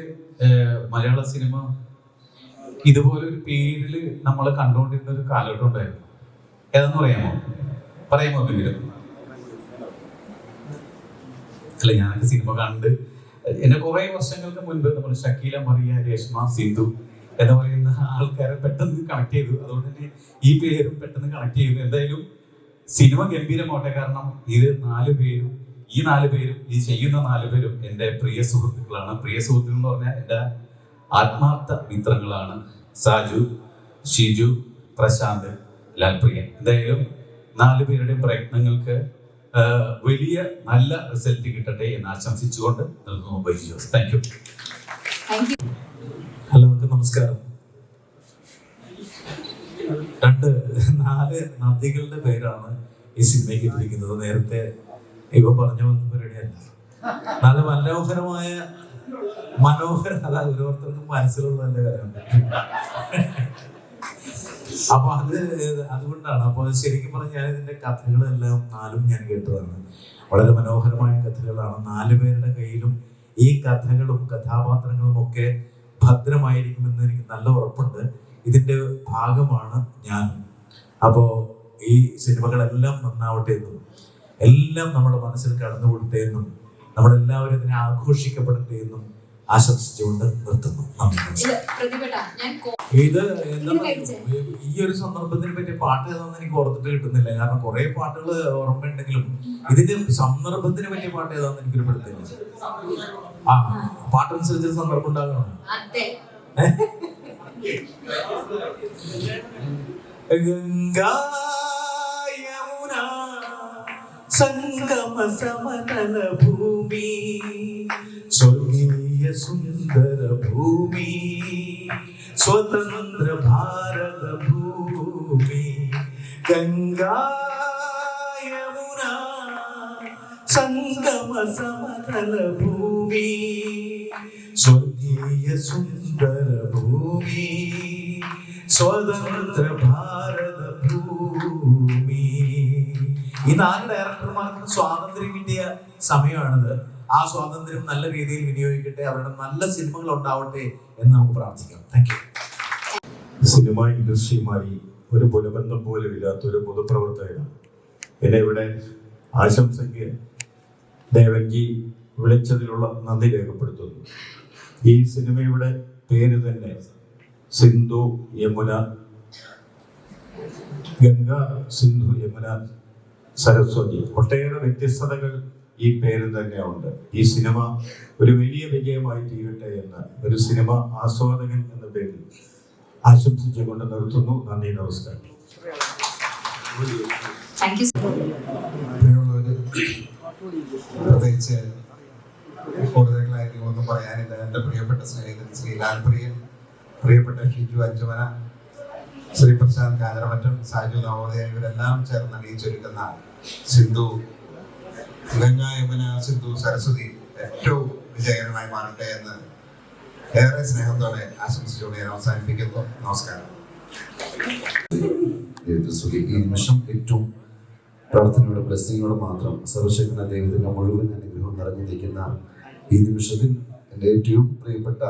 മലയാള സിനിമ ഇതുപോലെ ഒരു പേരിൽ നമ്മൾ കണ്ടുകൊണ്ടിരുന്ന ഒരു കാലഘട്ടം ഉണ്ടായിരുന്നു. ഏതെന്ന് പറയാമോ എന്തെങ്കിലും? അല്ല, ഞാനൊക്കെ സിനിമ കണ്ട് എന്നെ കുറെ വർഷങ്ങൾക്ക് മുൻപ് നമ്മൾ ഷക്കീല, മറിയ, രേഷ്മ, സിന്ധു എന്ന് പറയുന്ന ആൾക്കാരെ പെട്ടെന്ന് കണക്ട് ചെയ്തു. അതുകൊണ്ട് തന്നെ ഈ പേരും പെട്ടെന്ന് കണക്ട് ചെയ്തു. എന്തായാലും സിനിമ ഗംഭീരമാവട്ടെ. കാരണം ഈ 4 പേരും ഈ ചെയ്യുന്ന 4 പേരും എൻ്റെ പ്രിയ സുഹൃത്തുക്കളാണ്. പ്രിയ സുഹൃത്തുക്കൾ എന്ന് പറഞ്ഞാൽ എൻ്റെ ആത്മാർത്ഥ മിത്രങ്ങളാണ്. സാജു, ഷിജു, പ്രശാന്ത്, ലാൽപ്രിയൻ. എന്തായാലും 4 പേരുടെയും പ്രയത്നങ്ങൾക്ക് വലിയ നല്ല റിസൾട്ട് കിട്ടട്ടെ എന്ന് ആശംസിച്ചുകൊണ്ട് നിർത്തുന്നു. Thank you. എല്ലാവർക്കും നമസ്കാരം. 4 നദികളുടെ പേരാണ് ഈ സിനിമയ്ക്ക് ഇട്ടിരിക്കുന്നത്. നേരത്തെ ഇവ പറഞ്ഞ പരിപാടിയല്ല. നല്ല മനോഹര അതാ ഓരോരുത്തർക്കും മനസ്സിലുള്ള കാര്യമുണ്ട്. അപ്പൊ അതുകൊണ്ടാണ്. അപ്പൊ ശരിക്കും പറഞ്ഞാൽ ഇതിന്റെ കഥകളെല്ലാം 4 ഞാൻ കേട്ടതാണ്. വളരെ മനോഹരമായ കഥകളാണ്. 4 പേരുടെ കയ്യിലും ഈ കഥകളും കഥാപാത്രങ്ങളും ഒക്കെ ഭദ്രമായിരിക്കുമെന്ന് എനിക്ക് നല്ല ഉറപ്പുണ്ട്. ഇതിന്റെ ഭാഗമാണ് ഞാനും. അപ്പോ ഈ സിനിമകളെല്ലാം നന്നാവട്ടെ എന്നും എല്ലാം നമ്മുടെ മനസ്സിൽ കടന്നുകൊടുത്തേ എന്നും നമ്മളെല്ലാവരും ഇതിനെ ആഘോഷിക്കപ്പെടട്ടെ എന്നും ആശംസിച്ചുകൊണ്ട് നിർത്തുന്നു.
ഇത് പ്രതിഭട്ട ഞാൻ
ഇത് എന്താ ഈ ഒരു സന്ദർഭത്തിനെ പറ്റി പാട്ട് ഏതാണെന്ന് എനിക്ക് ഓർത്തിട്ട് കിട്ടുന്നില്ല. കാരണം കുറെ പാട്ടുകൾ ഓർമ്മയുണ്ടെങ്കിലും ഇതിന്റെ സന്ദർഭത്തിനെ പറ്റിയ പാട്ട് ഏതാണെന്ന് എനിക്കൊരു പെടുത്തില്ല. ആ പാട്ടനുസരിച്ച് സന്ദർഭം ഉണ്ടാകണം. ഗംഗാ യമുന സംഗമ സമതല ഭൂമി സ്വർഗീയ സുന്ദര ഭൂമി സ്വതന്ത്ര ഭാരത ഭൂമി. ഗംഗാ യമുന സംഗമ സമതല ഭൂമി സ്വർഗീയ സുന്ദര ഭൂമി സ്വതന്ത്ര ഭാരത ഭൂമി. ഈ 4 ഡയറക്ടർമാർക്കും സ്വാതന്ത്ര്യം കിട്ടിയ സമയമാണിത്. ആ സ്വാതന്ത്ര്യം നല്ല രീതിയിൽ വിനിയോഗിക്കട്ടെ, അവരുടെ നല്ല സിനിമകൾ ഉണ്ടാവട്ടെ എന്ന് നമുക്ക് പ്രാർത്ഥിക്കാം. Thank you.
സിനിമ ഇൻഡസ്ട്രിയുമായി ഒരു പുലബന്ധം പോലും ഇല്ലാത്ത ഒരു പൊതുപ്രവർത്തകനാണ്. എന്നെ ഇവിടെ ആശംസയ്ക്ക് ദേവൻജി വിളിച്ചതിലുള്ള നന്ദി രേഖപ്പെടുത്തുന്നു. ഈ സിനിമയുടെ പേര് തന്നെ സിന്ധു യമുന, ഗംഗ സിന്ധു യമുന സരസ്വതി, ഒട്ടേറെ വ്യത്യസ്തതകൾ ഈ പേര് തന്നെ ഉണ്ട്. ഈ സിനിമ ഒരു വലിയ വിജയമായി തീരട്ടെ എന്ന് ഒരു സിനിമ ആസ്വാദകൻ എന്ന പേരിൽ ആശംസിച്ചുകൊണ്ട് നിർത്തുന്നു. നന്ദി, നമസ്കാരം.
പ്രത്യേകിച്ച് കൂടുതൽ കാര്യങ്ങളൊന്നും പറയാനില്ല. എൻ്റെ പ്രിയപ്പെട്ട സ്നേഹിതൻ ശ്രീ ലാൽപ്രിയൻ, പ്രിയപ്പെട്ട ഷിജു അഞ്ചുമന, ശ്രീ പ്രശാന്ത് കാഞ്ഞിരമറ്റം, സാജു നവോദയ, ഇവരെല്ലാം ചേർന്ന് അണിയിച്ചൊരുക്കുന്ന സിന്ധു ഗംഗാ യമുന സിന്ധു സരസ്വതി ഏറ്റവും വിജയകരമായി മാറട്ടെ എന്ന് ഏറെ സ്നേഹത്തോടെ ആശംസിച്ചുകൊണ്ട് ഞാൻ അവസാനിപ്പിക്കുന്നു. നമസ്കാരം.
ഈ നിമിഷം ഏറ്റവും പ്രാർത്ഥനയോടെ ബ്ലെസ്സിങ്ങോടെ മാത്രം സർവശക്തനായ ദൈവത്തിന്റെ മുഴുവൻ അനുഗ്രഹം നിറഞ്ഞു നിൽക്കുന്ന ഈ നിമിഷത്തിൽ എൻ്റെ ഏറ്റവും പ്രിയപ്പെട്ട,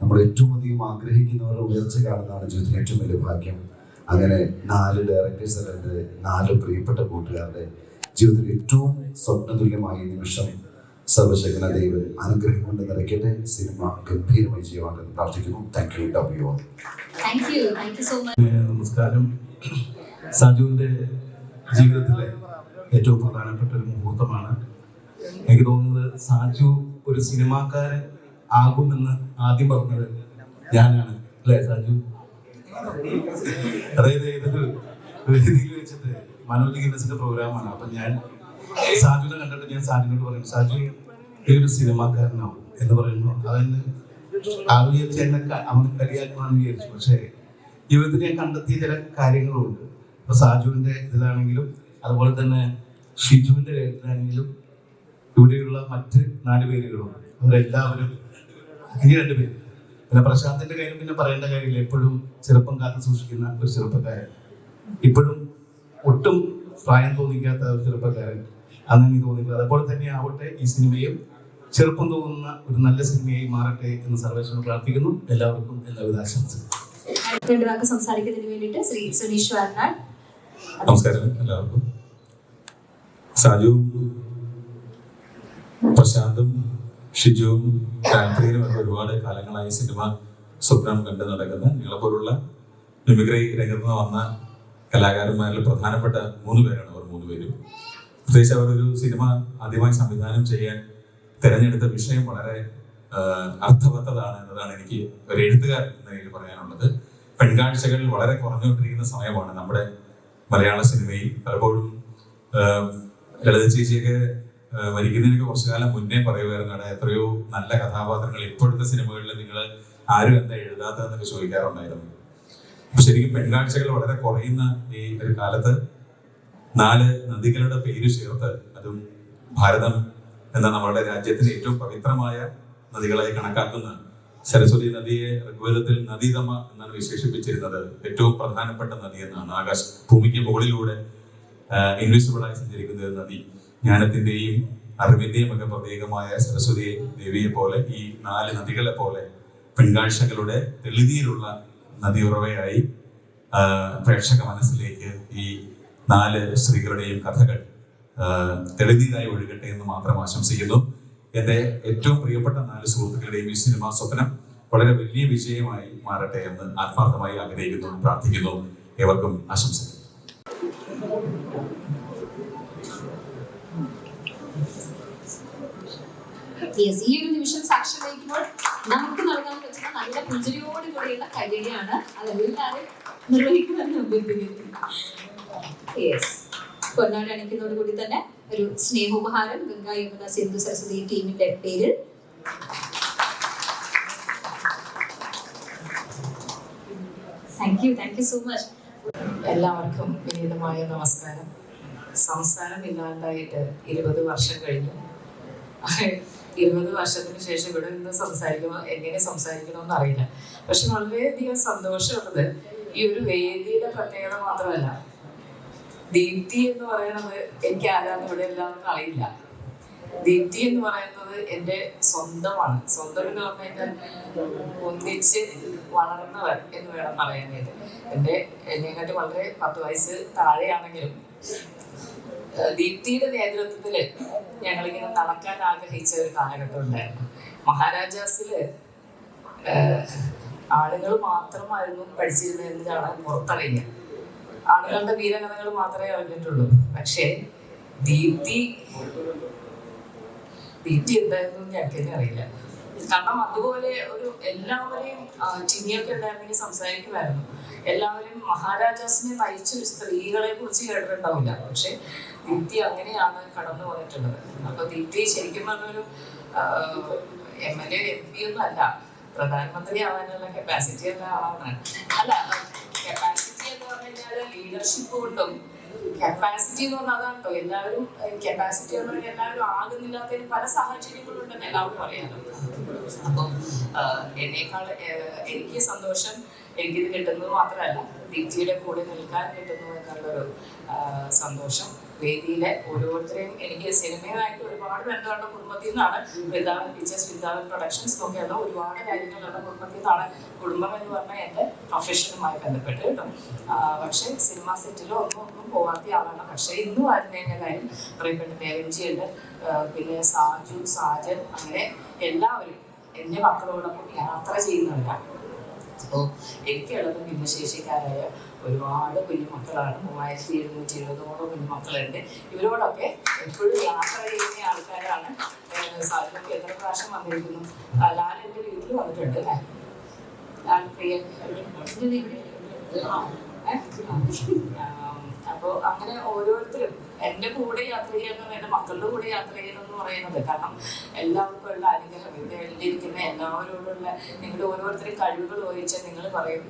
നമ്മൾ ഏറ്റവും അധികം ആഗ്രഹിക്കുന്നവരുടെ ഉയർച്ച കാണുന്നതാണ് ജീവിതത്തിലെ ഏറ്റവും വലിയ ഭാഗ്യം. അങ്ങനെ 4 ഡയറക്ടേഴ്സ് അല്ലെ 4 പ്രിയപ്പെട്ട കൂട്ടുകാരുടെ ജീവിതത്തിൽ ഏറ്റവും സ്വപ്നതുല്യമായ ഈ നിമിഷം സർവശക്തനായ ദൈവം അനുഗ്രഹം കൊണ്ട് നിറയ്ക്കട്ടെ. സിനിമ ഗംഭീരമായി ചെയ്യുവാണെന്ന് പ്രാർത്ഥിക്കുന്നു. Thank you.
നമസ്കാരം. സാജുവിൻ്റെ ജീവിതത്തിലെ ഏറ്റവും പ്രധാനപ്പെട്ട ഒരു മുഹൂർത്തമാണ്. എനിക്ക് തോന്നുന്നത് സാജു ഒരു സിനിമാക്കാരൻ ആകുമെന്ന് ആദ്യം പറഞ്ഞത് ഞാനാണ്, അല്ലേ സാജു? അതായത് ഏതൊരു വേദിയിൽ വെച്ചിട്ട് മനോജ് ഗിന്നസിന്റെ പ്രോഗ്രാമാണ്. അപ്പം ഞാൻ സാജുവിനെ കണ്ടിട്ട് ഞാൻ സാജുവിനോട് പറയും, സാജു ഒരു സിനിമാക്കാരനാവും എന്ന് പറയുന്നു. അതിന് വിചാരിച്ച് എന്നെ അവന് കളിയാക്കണമെന്ന് വിചാരിച്ചു. പക്ഷേ ജീവിതത്തിൽ ഞാൻ കണ്ടെത്തിയ ചില കാര്യങ്ങളുണ്ട്. ഇപ്പൊ സാജുവിന്റെ ഇതിലാണെങ്കിലും അതുപോലെ തന്നെ ഷിജുവിന്റെ കാര്യത്തിലാണെങ്കിലും ഇവിടെയുള്ള മറ്റ് 4 പേരുകളും അവരെല്ലാവരും, ഈ 2 പേര്, പിന്നെ പ്രശാന്തിന്റെ കാര്യം പിന്നെ പറയേണ്ട കാര്യമില്ല. എപ്പോഴും ചെറുപ്പം കാത്തു സൂക്ഷിക്കുന്ന ഒരു ചെറുപ്പക്കാരൻ, ഇപ്പോഴും ഒട്ടും പ്രായം തോന്നിക്കാത്ത ഒരു ചെറുപ്പക്കാരൻ, അന്ന് എനിക്ക് തോന്നിയില്ല. അതുപോലെ തന്നെ ആവട്ടെ ഈ സിനിമയും ചെറുപ്പം തോന്നുന്ന ഒരു നല്ല സിനിമയായി മാറട്ടെ എന്ന് സർവേശ്വരൻ പ്രാർത്ഥിക്കുന്നു. എല്ലാവർക്കും എല്ലാവിധ ആശംസകളും.
സംസാരിക്കുന്നതിന് വേണ്ടിയിട്ട് ശ്രീ സുനീഷ് വാർനാട്.
നമസ്കാരം എല്ലാവർക്കും. സാജുവും പ്രശാന്തും ഷിജുവും ലാൽപ്രിയനും ഒക്കെ ഒരുപാട് കാലങ്ങളായി സിനിമ സ്വപ്നം കണ്ടു നടക്കുന്ന ഞങ്ങളെപ്പോലുള്ള മിമിക്രി രംഗത്ത് നിന്ന് വന്ന കലാകാരന്മാരിൽ പ്രധാനപ്പെട്ട 3 പേരാണ് അവർ 3 പേരും. പ്രത്യേകിച്ച് അവർ ഒരു സിനിമ ആദ്യമായി സംവിധാനം ചെയ്യാൻ തിരഞ്ഞെടുത്ത വിഷയം വളരെ അർത്ഥവത്തതാണ് എന്നതാണ് എനിക്ക് ഒരു എഴുത്തുകാരൻ എന്ന രീതിയിൽ പറയാനുള്ളത്. പെൺകാഴ്ചകൾ വളരെ കുറഞ്ഞുകൊണ്ടിരിക്കുന്ന സമയമാണ് നമ്മുടെ മലയാള സിനിമയിൽ. പലപ്പോഴും ലളിത ചേച്ചിയൊക്കെ മരിക്കുന്നതിനൊക്കെ കുറച്ചു കാലം മുന്നേ പറയുമായിരുന്നു, എത്രയോ നല്ല കഥാപാത്രങ്ങൾ ഇപ്പോഴത്തെ സിനിമകളിൽ നിങ്ങൾ ആരും എന്താ എഴുതാത്തതെന്നൊക്കെ ചോദിക്കാറുണ്ടായിരുന്നു. ശരിക്കും പെൺകാഴ്ചകൾ വളരെ കുറയുന്ന ഈ ഒരു കാലത്ത് 4 നദികളുടെ പേര് ചേർത്ത്, അതും ഭാരതം എന്ന നമ്മുടെ രാജ്യത്തിന്റെ ഏറ്റവും പവിത്രമായ നദികളായി കണക്കാക്കുന്ന സരസ്വതി നദിയെ ഋഗ്വേദത്തിൽ നദീതമ എന്നാണ് വിശേഷിപ്പിച്ചിരുന്നത്. ഏറ്റവും പ്രധാനപ്പെട്ട നദി എന്നാണ്. ഭൂമിക്ക് മുകളിലൂടെ ഇൻവിസിബിളായി സഞ്ചരിക്കുന്ന ഒരു നദി. ജ്ഞാനത്തിന്റെയും അറിവിന്റെയും ഒക്കെ പ്രത്യേകമായ സരസ്വതി ദേവിയെ പോലെ ഈ 4 നദികളെ പോലെ പെൺകാഴ്ചകളുടെ തെളിതിയിലുള്ള നദിയുറവയായി പ്രേക്ഷക മനസ്സിലേക്ക് ഈ 4 സ്ത്രീകളുടെയും കഥകൾ തെളിതിയായി ഒഴുകട്ടെ എന്ന് മാത്രം ആശംസിക്കുന്നു. എൻ്റെ ഏറ്റവും പ്രിയപ്പെട്ട 4 സുഹൃത്തുക്കളുടെയും ഈ സിനിമാ സ്വപ്നം വളരെ വലിയ വിജയമായി മാറട്ടെ എന്ന് ആത്മാർത്ഥമായി ആഗ്രഹിക്കുന്നു, പ്രാർത്ഥിക്കുന്നു. ഏവർക്കും ആശംസകൾ.
യെസ്, ഈ ഒരു നിമിഷം സാക്ഷ്യം വഹിക്കുമ്പോൾ നമുക്ക് നൽകാൻ പറ്റുന്ന നല്ല പുഞ്ചിരിയോട് കൂടിയുള്ള കൈയടിയാണ്. അതെല്ലാവരും നിർവഹിക്കുമെന്ന് അഭ്യർത്ഥിക്കുന്നു. യെസ്, പൊന്നാട് അണിക്കുന്നതോട് കൂടി തന്നെ ഒരു സ്നേഹോപഹാരം ഗംഗ യമുന സിന്ധു സരസ്വതി ടീമിന്റെ പേരിൽ. Thank you so much.
എല്ലാവർക്കും വിനീതമായ നമസ്കാരം. സംസാരമില്ലാണ്ടായിട്ട് 20 വർഷം കഴിഞ്ഞു. 20 വർഷത്തിന് ശേഷം ഇവിടെ നിന്ന് എങ്ങനെ സംസാരിക്കണമെന്ന് അറിയില്ല. പക്ഷെ വളരെയധികം സന്തോഷമുള്ളത് ഈ ഒരു വേദിയുടെ പ്രത്യേകത മാത്രമല്ല, ദീപ്തി എന്ന് പറയുന്നത് എനിക്ക് ആരാന്ന് ഇവിടെ എല്ലാവർക്കും അറിയില്ല. ദീപ്തി എന്ന് പറയുന്നത് എൻ്റെ സ്വന്തമാണ്. സ്വന്തം എന്ന് പറഞ്ഞു കഴിഞ്ഞാൽ ഒന്നിച്ച് വളർന്നവർ എന്ന് വേണം പറയാനായിട്ട്. എന്നെക്കാട്ട് വളരെ 10 വയസ്സ് താഴെയാണെങ്കിലും ദീപ്തിയുടെ നേതൃത്വത്തിൽ ഞങ്ങളിങ്ങനെ നടക്കാൻ ആഗ്രഹിച്ച ഒരു കാലഘട്ടം ഉണ്ടായിരുന്നു. മഹാരാജാസില് ആളുകൾ മാത്രമായിരുന്നു പഠിച്ചിരുന്നത് എന്നതാണ് പുറത്തറിയുക. ആളുകളുടെ വീരകഥകൾ മാത്രമേ അറിഞ്ഞിട്ടുള്ളൂ. പക്ഷേ ദീപ്തി എന്തായിരുന്നു ഞങ്ങൾക്ക് തന്നെ അറിയില്ല. കാരണം അതുപോലെ ഒരു എല്ലാവരെയും ടിനിയൊക്കെ ഉണ്ടായിരുന്നെങ്കിൽ സംസാരിക്കുമായിരുന്നു. എല്ലാവരും മഹാരാജാസിനെ നയിച്ച ഒരു സ്ത്രീകളെ കുറിച്ച് കേട്ടിട്ടുണ്ടാവില്ല. പക്ഷെ ദീപ്തി അങ്ങനെയാണ് കടന്നു വന്നിട്ടുള്ളത്. അപ്പൊ ദീപ്തി ശരിക്കും പറഞ്ഞൊരു MLA MP ഒന്നും അല്ല, പ്രധാനമന്ത്രി ആവാനുള്ള കപ്പാസിറ്റി ഉള്ള ആളാണ്. അല്ല, കപ്പാസിറ്റി എന്ന് പറഞ്ഞു കഴിഞ്ഞാൽ ലീഡർഷിപ്പ് കൊണ്ടും കപ്പാസിറ്റി എന്ന് പറഞ്ഞാൽ അതാണോ എല്ലാവരും കപ്പാസിറ്റി എന്ന് പറഞ്ഞാൽ എല്ലാവരും ആകുന്നില്ലാത്തതിന് പല സാഹചര്യങ്ങളുണ്ടെന്ന് എല്ലാവരും അറിയാലോ. അപ്പം എന്നേക്കാൾ എനിക്ക് സന്തോഷം എനിക്കിത് കിട്ടുന്നത് മാത്രമല്ല, ദീപ്തിയുടെ കൂടെ നിൽക്കാൻ കിട്ടുന്നു എന്നുള്ളൊരു സന്തോഷം. വേദിയിലെ ഓരോരുത്തരെയും എനിക്ക് സിനിമയുമായിട്ട് ഒരുപാട് ബന്ധമുള്ള കുടുംബത്തിൽ നിന്നാണ്. വൃന്ദാവൻ പിക്ചേഴ്സ്, വൃന്ദാവൻ പ്രൊഡക്ഷൻസ് ഒക്കെയുള്ള ഒരുപാട് കാര്യങ്ങളുള്ള കുടുംബത്തിൽ നിന്നാണ്. കുടുംബം എന്ന് പറഞ്ഞാൽ എൻ്റെ പ്രൊഫഷനുമായി ബന്ധപ്പെട്ട് കേട്ടോ. പക്ഷേ സിനിമ സെറ്റിലോ ഒന്നും പോകാത്ത ആളാണ്. പക്ഷേ ഇന്നും ആയിരുന്നതിൻ്റെ കാര്യം പ്രിയപ്പെട്ട ദേവൻജിയുണ്ട്, പിന്നെ സാജു, സാജൻ, അങ്ങനെ എല്ലാവരും എൻ്റെ മക്കളോടൊപ്പം യാത്ര ചെയ്യുന്നവരാണ്. അപ്പോൾ എനിക്കുള്ളത് ഭിന്നശേഷിക്കാരായ ഒരുപാട് കുഞ്ഞുമക്കളാണ്. 3720 കുഞ്ഞുമക്കളുണ്ട്. ഇവരോടൊക്കെ എപ്പോഴും യാത്ര ചെയ്യുന്ന ആൾക്കാരാണ്. സാധനമൊക്കെ എത്ര പ്രാവശ്യം വന്നിരിക്കുന്നു. ലാൽ എൻ്റെ വീട്ടിൽ വന്നിട്ടുണ്ട് അല്ലേ? ലാൽ പ്രിയ അപ്പോൾ അങ്ങനെ ഓരോരുത്തരും എൻ്റെ കൂടെ യാത്ര ചെയ്യുന്നു, എൻ്റെ മക്കളുടെ കൂടെ യാത്ര ചെയ്യുന്നു പറയുന്നത്. കാരണം എല്ലാവർക്കും ഉള്ള അനുഗ്രഹം, ഇവിടെ എഴുതിയിരിക്കുന്ന എല്ലാവരോടുള്ള നിങ്ങളുടെ ഓരോരുത്തരും കഴിവുകൾ ചോദിച്ചാൽ നിങ്ങൾ പറയും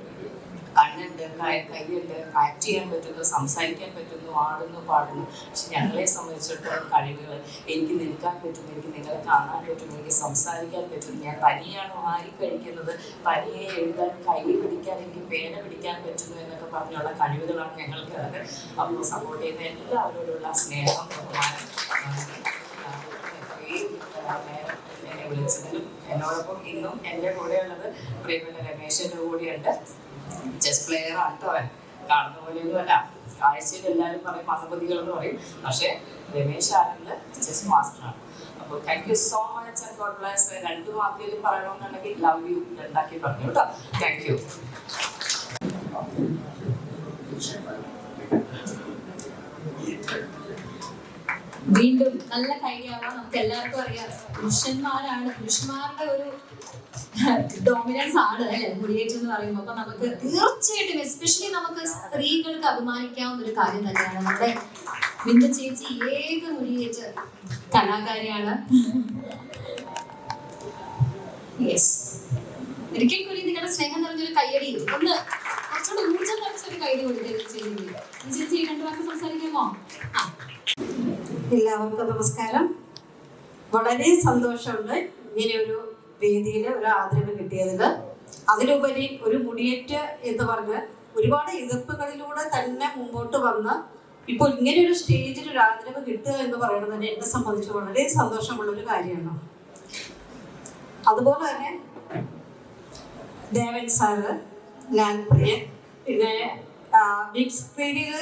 കണ്ണുണ്ട്, കൈയുണ്ട്, ആക്ട് ചെയ്യാൻ പറ്റുന്നു, സംസാരിക്കാൻ പറ്റുന്നു, ആടുന്നു, പാടുന്നു. പക്ഷെ ഞങ്ങളെ സംബന്ധിച്ചിടത്തോളം കഴിവുകൾ, എനിക്ക് നിൽക്കാൻ പറ്റുന്നു, എനിക്ക് നിങ്ങളെ കാണാൻ പറ്റുന്നു, എനിക്ക് സംസാരിക്കാൻ പറ്റുന്നു, ഞാൻ തനിയാണ് മാറി കഴിക്കുന്നത്, തനിയെ എഴുതാൻ, കൈ പിടിക്കാൻ, എനിക്ക് പേന പിടിക്കാൻ പറ്റുന്നു എന്നൊക്കെ പറഞ്ഞുള്ള കഴിവുകളാണ് ഞങ്ങൾക്കത്. അപ്പോൾ സപ്പോർട്ട് ചെയ്യുന്ന എല്ലാവരോടുള്ള സ്നേഹം, ബഹുമാനം, എന്നെ വിളിച്ചതിലും എന്നോടൊപ്പം ഇന്നും എൻ്റെ കൂടെയുള്ളത് പ്രിയപ്പെട്ട രമേശൻ്റെ കൂടെയുണ്ട്. ചെസ് പ്ലെയർ ആട്ടോ, കാണുന്ന പോലെയൊന്നും അല്ല. കാഴ്ചയിൽ എല്ലാവരും പറയും മതപതികൾ എന്ന് പറയും, പക്ഷേ രമേശ് ആനന്ദ് ചെസ് മാസ്റ്ററാണ്. അപ്പോൾ thank you so much and God bless. 2 വാക്കിൽ പറയണമെന്നുണ്ടെങ്കിൽ ലവ് യു രണ്ടാക്കി പറഞ്ഞു കേട്ടോ. Thank you.
വീണ്ടും നല്ല കൈയാവാം. നമുക്ക് എല്ലാവർക്കും അറിയാം, പുരുഷന്മാരുടെ ഒരു ഡോമിനൻസ് ആണ് അല്ലെ മുടിയേറ്റം എന്ന് പറയുമ്പോൾ. അപ്പൊ നമുക്ക് തീർച്ചയായിട്ടും എസ്പെഷ്യലി നമുക്ക് സ്ത്രീകൾക്ക് അഭിമാനിക്കാവുന്ന ഒരു കാര്യം തന്നെയാണ്. നമ്മുടെ ബിന്ദു ചേച്ചി ഏക മുടിയേറ്റ കലാകാരിയാണ്. യെസ്, ഒരിക്കൽ കൂടി നിങ്ങളുടെ സ്നേഹം നിറഞ്ഞൊരു കയ്യടി, ഒന്ന് കുറച്ചുകൂടെ ഊർജ്ജം നിറച്ചൊരു കയ്യടി കൊടുത്തിരുന്നു. ചേച്ചി 2 വാക്ക് സംസാരിക്കാമോ?
എല്ലാവർക്കും നമസ്കാരം. വളരെ സന്തോഷമുണ്ട് ഇങ്ങനെ ഒരു വേദിയിൽ ഒരു ആദരവ് കിട്ടിയതിൽ. അതിലുപരി ഒരു മുടിയേറ്റ് എന്ന് പറഞ്ഞ് ഒരുപാട് എതിർപ്പുകളിലൂടെ തന്നെ മുമ്പോട്ട് വന്ന് ഇപ്പോൾ ഇങ്ങനെ ഒരു സ്റ്റേജിൽ ഒരു ആദരവ് കിട്ടുക എന്ന് പറയുന്നത് തന്നെ എന്നെ സംബന്ധിച്ച് വളരെ സന്തോഷമുള്ളൊരു കാര്യമാണ്. അതുപോലെ തന്നെ ദേവൻ സാറ്, ലാൽ പ്രിയൻ, പിന്നെ ബിഗ് സ്ക്രീനിൽ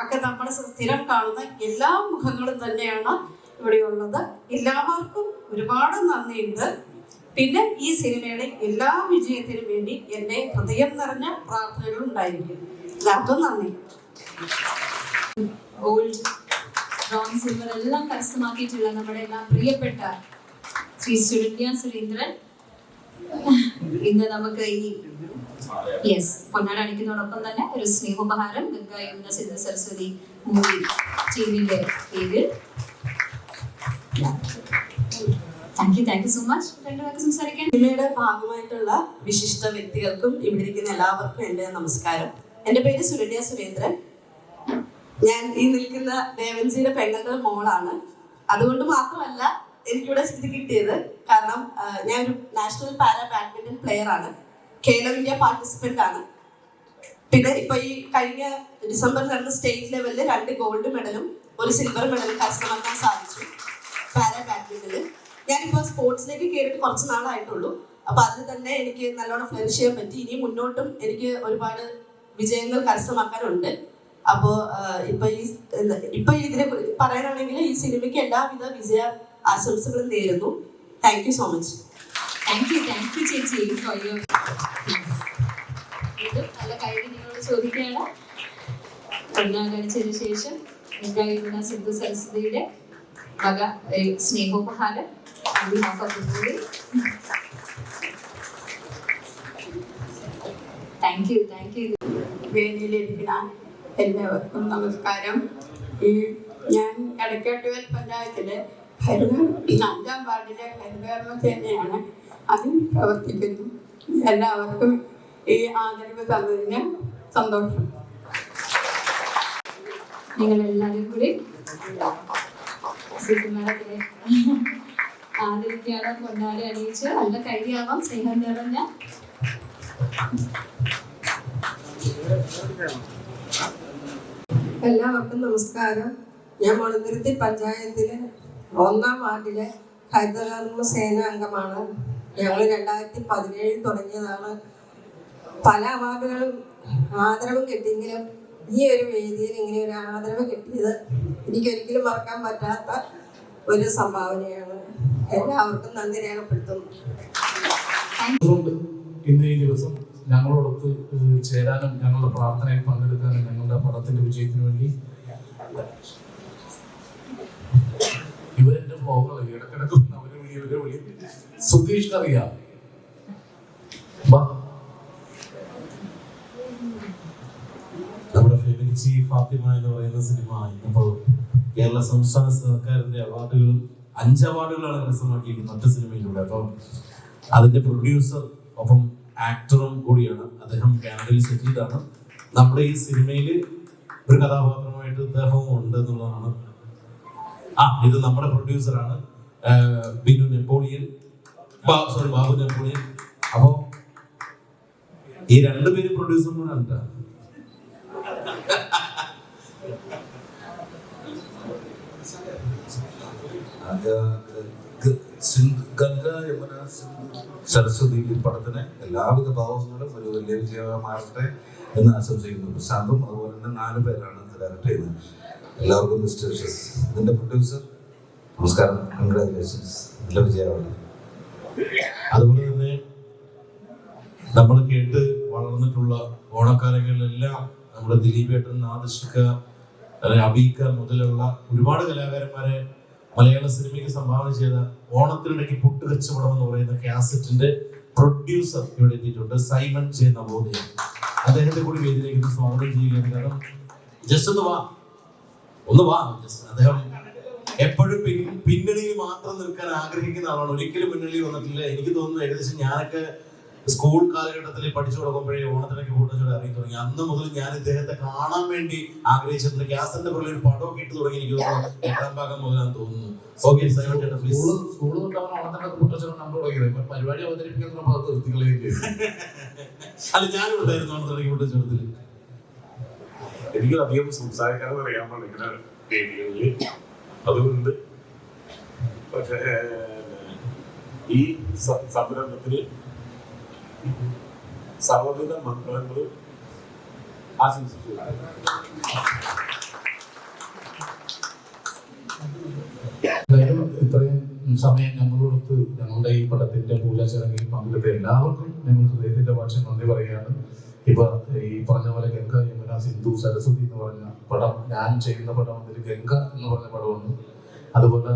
ഒക്കെ നമ്മൾ സ്ഥിരം കാണുന്ന എല്ലാ മുഖങ്ങളും തന്നെയാണ് ഇവിടെയുള്ളത്. എല്ലാവർക്കും ഒരുപാട് നന്ദിയുണ്ട്. പിന്നെ ഈ സിനിമയുടെ എല്ലാ വിജയത്തിനും വേണ്ടി എൻ്റെ ഹൃദയം നിറഞ്ഞ പ്രാർത്ഥനകൾ ഉണ്ടായിരിക്കും. എല്ലാവർക്കും നന്ദി.
ഗോൾഡ്, ബ്രോൺസ്, സിൽവർ എല്ലാം കരസ്ഥമാക്കിയിട്ടുള്ള നമ്മുടെ എല്ലാം പ്രിയപ്പെട്ട ശ്രീ സുരന്യ സുരേന്ദ്രൻ ഇന്ന് നമുക്ക് ഈ പൊന്നാട അടിക്കുന്നതോടൊപ്പം തന്നെ ഒരു സ്നേഹോപഹാരം ഗംഗാ യമുന സിന്ധു സരസ്വതി മൂവി ടീമിന്റെ പേരിൽ. Thank you so much. രണ്ടുപേർക്ക് സംസാരിക്കാൻ.
സിനിമയുടെ ഭാഗമായിട്ടുള്ള വിശിഷ്ട വ്യക്തികൾക്കും ഇവിടെ ഇരിക്കുന്ന എല്ലാവർക്കും എൻ്റെ നമസ്കാരം. എൻ്റെ പേര് സുരന്യ സുരേന്ദ്രൻ. ഞാൻ ഈ നിൽക്കുന്ന ദേവൻജിയുടെ പെങ്ങളുടെ മോളാണ്. അതുകൊണ്ട് മാത്രമല്ല എനിക്കിവിടെ ഇത് കിട്ടിയത്. കാരണം ഞാൻ ഒരു നാഷണൽ പാരാ ബാഡ്മിന്റൺ പ്ലെയർ ആണ്. ഖേലോ ഇന്ത്യ പാർട്ടിസിപ്പന്റ് ആണ്. പിന്നെ ഇപ്പൊ ഈ കഴിഞ്ഞ ഡിസംബറിൽ നടന്ന സ്റ്റേറ്റ് ലെവലിൽ 2 ഗോൾഡ് മെഡലും 1 സിൽവർ മെഡലും കരസ്ഥമാക്കാൻ സാധിച്ചു പാരാ ബാഡ്മിന്റണിൽ. ഞാനിപ്പോൾ സ്പോർട്സിലേക്ക് കയറിയിട്ട് കുറച്ച് നാളായിട്ടുള്ളൂ. അപ്പൊ അതിൽ തന്നെ എനിക്ക് നല്ലോണം ഫ്ലറിഷ് ചെയ്യാൻ പറ്റി. ഇനി മുന്നോട്ടും എനിക്ക് ഒരുപാട് വിജയങ്ങൾ കരസ്ഥമാക്കാനുണ്ട്. അപ്പോൾ ഇപ്പൊ ഇതിനെ പറയാനാണെങ്കിൽ ഈ സിനിമയ്ക്ക് എല്ലാവിധ വിജയ ആശംസകളും നേരുന്നു. Thank you so much.
Thank you ചേച്ചി. ഇത് നല്ല കാര്യം നിങ്ങളോട് ചോദിക്കുകയാണ്. പൊന്നാടടിച്ചതിന് ശേഷം ഗംഗാ യമുന സിന്ധു സരസ്വതിയുടെ വക സ്നേഹോപഹാരം. Thank you.
വേദിയിലിരിക്കുന്ന എല്ലാവർക്കും നമസ്കാരം. ഞാൻ എടക്കാട്ടുകൽ പഞ്ചായത്തിലെ 5ാം വാർഡിലെ ഹരിതകർമ്മ സേനയാണ്. അതിൽ പ്രവർത്തിക്കുന്നു. എല്ലാവർക്കും ഈ ആദരവ് തന്നതിന് സന്തോഷം.
നിങ്ങളെല്ലാവരും കൂടി ആദരിക്കാതെ പൊന്നാട അണിയിച്ച് നല്ല കൈയാവാം. സ്നേഹം നിറഞ്ഞ
എല്ലാവർക്കും നമസ്കാരം. ഞാൻ മണന്തുരുത്തി പഞ്ചായത്തിലെ 1ാം വാർഡിലെ ഹരിതകർമ്മ സേന അംഗമാണ്. ഞങ്ങൾ 2017 തുടങ്ങിയതാണ്. പല അവാർഡുകളും ആദരവും കിട്ടിയെങ്കിലും ഈ ഒരു വേദിയിൽ ഇങ്ങനെ ഒരു ആദരവ് കിട്ടിയത് എനിക്കൊരിക്കലും മറക്കാൻ പറ്റാത്ത ഒരു സംഭാവനയാണ്. എല്ലാവർക്കും നന്ദി രേഖപ്പെടുത്തുന്നു.
ഇന്ന് ഈ ദിവസം ഞങ്ങളോടൊത്ത് ചേരാനും ഞങ്ങളുടെ പ്രാർത്ഥനയിൽ പങ്കെടുക്കാനും ഞങ്ങളുടെ പടത്തിന്റെ വിജയത്തിന് വേണ്ടി ഇവരെന്റെ ഫ്ലോകൾ ഇടക്കിടക്ക് അവരെ വിളി സുധീഷിനറിയാം.
നമ്മുടെ ഫെമിനിച്ചി ഫാത്തിമ എന്ന് പറയുന്ന സിനിമ ഇപ്പോൾ കേരള സംസ്ഥാന സർക്കാരിന്റെ അവാർഡുകളും 5 അവാർഡുകളാണ് കരസ്ഥമാക്കിയിരിക്കുന്നത് ഒറ്റ സിനിമയിലൂടെ. അപ്പം അതിന്റെ പ്രൊഡ്യൂസർ ഒപ്പം ആക്ടറും കൂടിയാണ്. അദ്ദേഹം കാനഡയിൽ സെറ്റിൽഡ് ആണ്. നമ്മുടെ ഈ സിനിമയിൽ ഒരു കഥാപാത്രമായിട്ട് ഇദ്ദേഹവും ഉണ്ട് എന്നുള്ളതാണ്. ഇത് നമ്മുടെ പ്രൊഡ്യൂസറാണ് ബാബു നെപ്പോളിയൻ. അപ്പോ ഈ 2 പേരും പ്രൊഡ്യൂസർമാരാണ്.
ഗംഗാ യമുന സരസ്വതി പടത്തിന് എല്ലാവിധ ഭാവങ്ങളും ഒരു വലിയ വിജയമാകട്ടെ എന്ന് ആശംസിക്കുന്നു. പ്രശാന്തും അതുപോലെ തന്നെ 4 പേരാണ് ഡയറക്ട് ചെയ്യുന്നത്. എല്ലാവർക്കും ബെസ്റ്റ് വിഷസ്. ഇതിന്റെ പ്രൊഡ്യൂസർ നമസ്കാരം, കൺഗ്രാജുലേഷൻസ്, നല്ല വിജയമാണ്.
അതുപോലെ തന്നെ നമ്മൾ കേട്ട് വളർന്നിട്ടുള്ള ഓണക്കാലങ്ങളിലെല്ലാം നമ്മുടെ ദിലീപേട്ടൻ, നാദിഷ്ക, അബീക്ക മുതലുള്ള ഒരുപാട് കലാകാരന്മാരെ മലയാള സിനിമയ്ക്ക് സംഭാവന ചെയ്ത ഓണത്തിനിടയ്ക്ക് പൊട്ടുകച്ചവടം എന്ന് പറയുന്ന കാസറ്റിന്റെ പ്രൊഡ്യൂസർ ഇവിടെ എത്തിയിട്ടുണ്ട്, സൈമൺ ജെ നവോദയ. അദ്ദേഹത്തെ കൂടി വേദിയിലേക്ക് സ്വാഗതം ചെയ്യുകയാണ്. കാരണം ജസ്റ്റ് ഒന്ന് വാ. അദ്ദേഹം എപ്പോഴും പിന്നണിയിൽ മാത്രം നിൽക്കാൻ ആഗ്രഹിക്കുന്ന ആളാണ്. ഒരിക്കലും പിന്നണിയിൽ വന്നിട്ടില്ല. എനിക്ക് തോന്നുന്നു ഏകദേശം ഞാനൊക്കെ സ്കൂൾ കാലഘട്ടത്തിൽ പഠിച്ചു തുടങ്ങുമ്പോഴേ ഓണത്തിനൊക്കെ പൊട്ടുകച്ചവടം അറിയാൻ തുടങ്ങി. അന്ന് മുതൽ ഞാൻ ഇദ്ദേഹത്തെ കാണാൻ വേണ്ടി ആഗ്രഹിച്ചിട്ടുണ്ട്. ഗ്യാസിന്റെ പുറകിൽ ഒരു പടമൊക്കെ ഇട്ട് തുടങ്ങി. എനിക്ക് തോന്നുന്നു 8ാം ഭാഗം മുതലാന്ന് തോന്നുന്നു. ഓക്കെ, സൈമൺ ചേട്ടാ പ്ലീസ്.
സ്കൂൾ തൊട്ട് അവൻ ഓണത്തിനൊക്കെ പൊട്ടുകച്ചവടം നമ്മൾ തുടങ്ങിയത്. പരിപാടി അവതരിപ്പിക്കുന്ന ഭാഗത്ത് നിർത്തികളെയും ചെയ്യും.
അല്ല, ഞാനും ഉണ്ടായിരുന്നു ഓണത്തിനൊക്കെ പൊട്ടുകച്ചവടത്തിൽ.
എനിക്ക് അധികം സംസാരിക്കാതെ അറിയാൻ പാടില്ല വേദികളിൽ. അതുകൊണ്ട് പക്ഷേ ഈ സംരംഭത്തിന് സർവ്വവിധ മംഗളങ്ങളും ആശംസിച്ചു.
എന്തായാലും ഇത്രയും സമയം ഞങ്ങളോടൊത്ത് ഞങ്ങളുടെ ഈ പടത്തിന്റെ പൂജാ ചടങ്ങിൽ പങ്കെടുത്ത എല്ലാവർക്കും ഞങ്ങൾ ഹൃദയത്തിന്റെ ഭാഷ നന്ദി പറയുകയാണ്. ഇപ്പൊ ഈ പറഞ്ഞ പോലെ ഗംഗ, യമുന, സിന്ധു, സരസ്വതി എന്ന് പറഞ്ഞ പടം, ഞാൻ ചെയ്യുന്ന പടം അതിൽ ഗംഗ എന്ന് പറഞ്ഞ പടമുണ്ട്. അതുപോലെ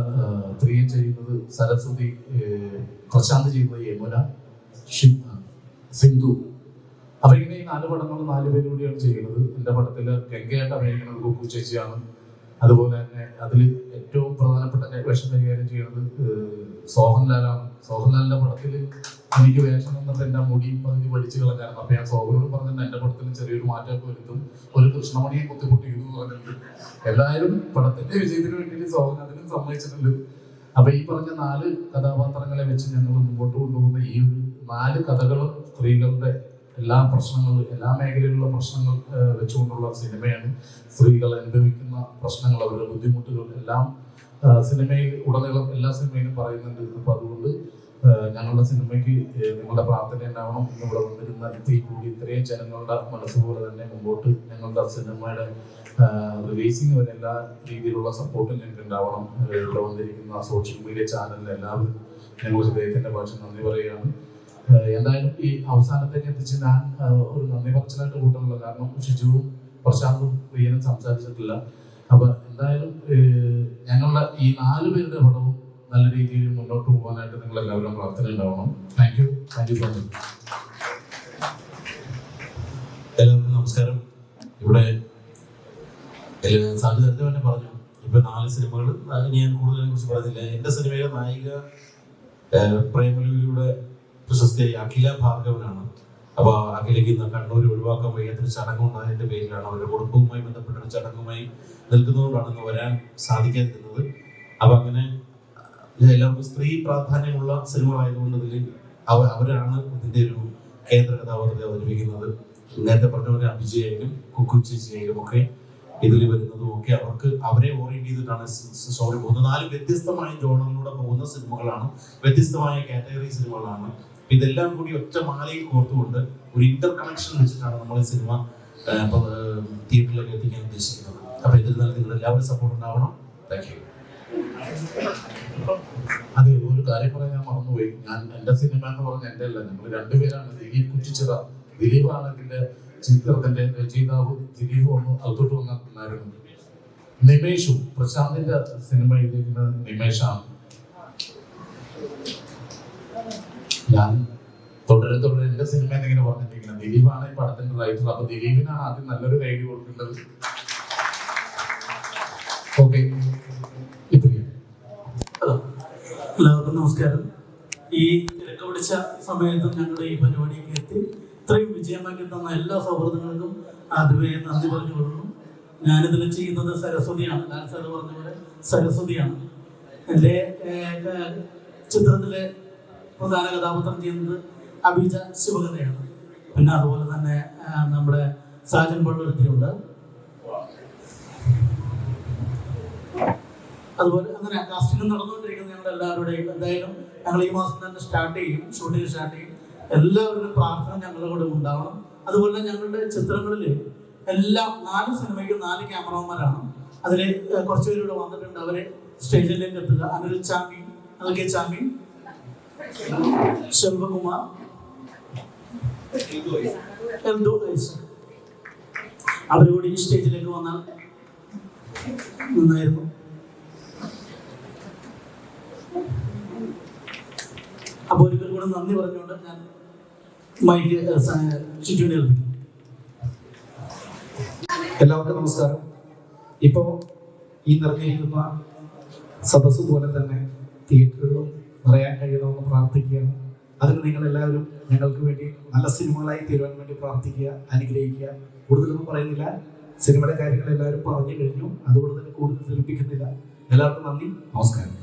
പ്രിയൻ ചെയ്യുന്നത് സരസ്വതി, പ്രശാന്ത് ചെയ്യുന്നത് യമുന, സിന്ധു. അപ്പൊ ഇങ്ങനെ ഈ 4 പടങ്ങൾ 4 പേര് കൂടിയാണ് ചെയ്യുന്നത്. എൻ്റെ പടത്തിൽ ഗംഗയായിട്ട് അഭിനയിക്കുന്നത് കുക്കു ചേച്ചിയാണ്. അതുപോലെ തന്നെ അതിൽ ഏറ്റവും പ്രധാനപ്പെട്ട വേഷം കൈകാര്യം ചെയ്യുന്നത് സോഹൻലാലാണ്. സോഹൻലാലിന്റെ പടത്തിൽ എനിക്ക് വേഷം വന്നിട്ട് എൻ്റെ മുടി പകുതി പഠിച്ചു കളഞ്ഞായിരുന്നു. അപ്പൊ ഞാൻ സോഹനോട് പറഞ്ഞിട്ട് എൻ്റെ പടത്തിൽ ചെറിയൊരു മാറ്റമൊക്കെ വരുത്തും, ഒരു കൃഷ്ണമണിയെ കുത്തിപ്പൊട്ടി എന്ന് പറഞ്ഞിട്ടുണ്ട്. എന്തായാലും പടത്തിന്റെ വിജയത്തിന് വേണ്ടിയിട്ട് സോഹൻ അതിനും സമ്മതിച്ചിട്ടുണ്ട്. അപ്പൊ ഈ പറഞ്ഞ 4 കഥാപാത്രങ്ങളെ വെച്ച് ഞങ്ങൾ മുമ്പോട്ട് കൊണ്ടുപോകുന്ന ഈ ഒരു 4 കഥകളും സ്ത്രീകളുടെ എല്ലാ പ്രശ്നങ്ങളും, എല്ലാ മേഖലയിലുള്ള പ്രശ്നങ്ങൾ വെച്ചുകൊണ്ടുള്ള സിനിമയാണ്. സ്ത്രീകൾ അനുഭവിക്കുന്ന പ്രശ്നങ്ങൾ, അവരുടെ ബുദ്ധിമുട്ടുകൾ എല്ലാം സിനിമയിൽ ഉടനീളം എല്ലാ സിനിമയിലും പറയുന്നുണ്ട്. അപ്പൊ അതുകൊണ്ട് ഞങ്ങളുടെ സിനിമയ്ക്ക് നിങ്ങളുടെ പ്രാർത്ഥന ഉണ്ടാവണം. ഇവിടെ വന്നിരുന്ന ഇത്രയും ജനങ്ങളുടെ മനസ്സുപോലെ തന്നെ മുമ്പോട്ട് ഞങ്ങളുടെ സിനിമയുടെ റിലീസിങ് വരെ എല്ലാ രീതിയിലുള്ള സപ്പോർട്ടും ഞങ്ങൾക്ക് ഉണ്ടാവണം. ഇവിടെ വന്നിരിക്കുന്ന സോഷ്യൽ മീഡിയ ചാനലിൽ എല്ലാവരും ഞങ്ങൾ ഹൃദയത്തിന്റെ ഭാഷ നന്ദി പറയുകയാണ്. എന്തായാലും ഈ അവസാനത്തേക്ക് എത്തിച്ച് ഞാൻ ഒരു നന്ദി പറച്ചിലായിട്ട് കൂട്ടുന്നില്ല. കാരണം ഷിജുവും പ്രശാന്തും പ്രിയനും സംസാരിച്ചിട്ടില്ല. അപ്പൊ എന്തായാലും ഞങ്ങളുടെ ഈ 4 പേരുടെ പടവും നല്ല രീതിയിൽ മുന്നോട്ട് പോകാനായിട്ട് നിങ്ങൾ എല്ലാവരും പ്രാർത്ഥന ഉണ്ടാവണം. Thank you so much.
എല്ലാവർക്കും നമസ്കാരം. ഇവിടെ സാധു നേരത്തെ തന്നെ പറഞ്ഞു, ഇപ്പൊ 4 സിനിമകൾ ഞാൻ കൂടുതലിനെ കുറിച്ച് പറയുന്നില്ല. എന്റെ സിനിമയിലെ നായിക പ്രേമലുവിലൂടെ പ്രശസ്തിയായി അഖില ഭാർഗവനാണ്. അപ്പൊ അഖിലയ്ക്ക് ഇന്ന് കണ്ണൂർ ഒഴിവാക്കാൻ വയ്യാത്തൊരു ചടങ്ങുണ്ടായതിന്റെ പേരിലാണ്, അവരുടെ കുടുംബവുമായി ബന്ധപ്പെട്ട ഒരു ചടങ്ങുമായി നിൽക്കുന്നതുകൊണ്ടാണ് ഇന്ന് വരാൻ സാധിക്കാതിരുന്നത്. അപ്പൊ അങ്ങനെ എല്ലാവർക്കും സ്ത്രീ പ്രാധാന്യമുള്ള സിനിമകളായതുകൊണ്ട് ഇതിൽ അവരാണ് ഇതിന്റെ ഒരു കേന്ദ്ര കഥാപാത്രത്തെ അവതരിപ്പിക്കുന്നത്. നേരത്തെ പറഞ്ഞ പോലെ അഭിജയായാലും കുക്കു ചേച്ചിയായാലും ഒക്കെ ഇതിൽ വരുന്നതും ഒക്കെ അവരെ ഓറിയന്റ് ചെയ്തിട്ടാണ് സ്റ്റോറി പോകുന്നത്. 4 വ്യത്യസ്തമായ ജോണറിലൂടെ പോകുന്ന സിനിമകളാണ്, വ്യത്യസ്തമായ കാറ്റഗറി സിനിമകളാണ്. ഇതെല്ലാം കൂടി ഒറ്റ മാലയിൽ കോർത്തുകൊണ്ട് ഒരു ഇന്റർ കണക്ഷൻ വെച്ചിട്ടാണ് നമ്മൾ ഈ സിനിമ തിയേറ്ററിലേക്ക് എത്തിക്കാൻ ഉദ്ദേശിക്കുന്നത്. അപ്പൊ ഇതിൽ നിങ്ങൾ എല്ലാവരും സപ്പോർട്ട് ഉണ്ടാവണം. Thank you.
അതെ, ഒരു കാര്യം പറയാൻ ഞാൻ മറന്നുപോയി. ഞാൻ എൻ്റെ സിനിമ എന്ന് പറഞ്ഞ എൻ്റെ അല്ല, ഞങ്ങൾ 2 പേരാണ്. ദിലീപ് കുറ്റിച്ചിറ, ദിലീപാണ് ഇതിന്റെ ചിത്രത്തിന്റെ രചയിതാവ്. ദിലീപ് ഒന്ന് അകത്തോട്ട് വന്നിട്ടുണ്ടായിരുന്നു. നിമേഷും, പ്രശാന്തിന്റെ സിനിമ എഴുതിയിരിക്കുന്നത് നിമേഷാണ്. ഞാൻ തുടരെ എന്റെ സിനിമ എന്നിങ്ങനെ പറഞ്ഞിരിക്കുന്നത് ദിലീപാണ് ഈ പടത്തിന്റെ റൈറ്റർ. അപ്പൊ ദിലീപിനാണ് ആദ്യം നല്ലൊരു ഗൈഡ് കൊടുക്കേണ്ടത്. ഓക്കെ,
എല്ലാവർക്കും നമസ്കാരം. ഈ തിരക്ക് പിടിച്ച സമയത്തും ഞങ്ങളുടെ ഈ പരിപാടിക്ക് എത്തി ഇത്രയും വിജയമാക്കി തന്ന എല്ലാ സൗഹൃദങ്ങൾക്കും ആദ്യമേ നന്ദി പറഞ്ഞുകൊള്ളുന്നു. ഞാനിതിൽ ചെയ്യുന്നത് സരസ്വതിയാണ്. ലാൽ സാർ പറഞ്ഞ പോലെ സരസ്വതിയാണ്. എൻ്റെ ചിത്രത്തിലെ പ്രധാന കഥാപാത്രം ചെയ്യുന്നത് അഭിജ ശിവകഥയാണ്. പിന്നെ അതുപോലെ തന്നെ നമ്മുടെ സാജൻ പള്ളുരുത്തിയുണ്ട്. അതുപോലെ അങ്ങനെ കാസ്റ്റിംഗ് നടന്നുകൊണ്ടിരിക്കുന്ന ഞങ്ങൾ എല്ലാവരുടെയും എന്തായാലും ഞങ്ങൾ ഈ മാസം തന്നെ ഷൂട്ടിംഗ് സ്റ്റാർട്ട് ചെയ്യും. എല്ലാവരുടെയും പ്രാർത്ഥന ഞങ്ങളുടെ കൂടെ ഉണ്ടാവണം. അതുപോലെ ഞങ്ങളുടെ ചിത്രങ്ങളിൽ എല്ലാം 4 സിനിമയ്ക്ക് 4 ക്യാമറമാന്മാരാണ്. അതിൽ കുറച്ച് പേര് ഇവിടെ വന്നിട്ടുണ്ട്. അവരെ സ്റ്റേജിലേക്ക് എത്തുക. അനിൽ ചാമി, അൽകെ ചാമി, ശെൽവകുമാർ, എൽദോ ഐസ്, അവരുകൂടി ഈ സ്റ്റേജിലേക്ക് വന്നാൽ നന്നായിരുന്നു. അപ്പോൾ ഒരിക്കൽ കൂടെ നന്ദി പറഞ്ഞുകൊണ്ട് ഞാൻ മൈക്ക് ചുറ്റുവിനെ ഏൽപ്പിക്കും.
എല്ലാവർക്കും നമസ്കാരം. ഇപ്പോൾ ഈ നിറഞ്ഞിരിക്കുന്ന സദസ്സ് പോലെ തന്നെ തിയേറ്ററുകളും നിറയാൻ കഴിയണമെന്ന് പ്രാർത്ഥിക്കുകയാണ്. അതിന് നിങ്ങളെല്ലാവരും ഞങ്ങൾക്ക് വേണ്ടി നല്ല സിനിമകളായി തീരുവാൻ വേണ്ടി പ്രാർത്ഥിക്കുക, അനുഗ്രഹിക്കുക. കൂടുതലൊന്നും പറയുന്നില്ല, സിനിമയുടെ കാര്യങ്ങൾ എല്ലാവരും പറഞ്ഞു കഴിഞ്ഞു. അതുകൊണ്ട് തന്നെ കൂടുതൽ ധരിപ്പിക്കുന്നില്ല. എല്ലാവർക്കും നന്ദി, നമസ്കാരം.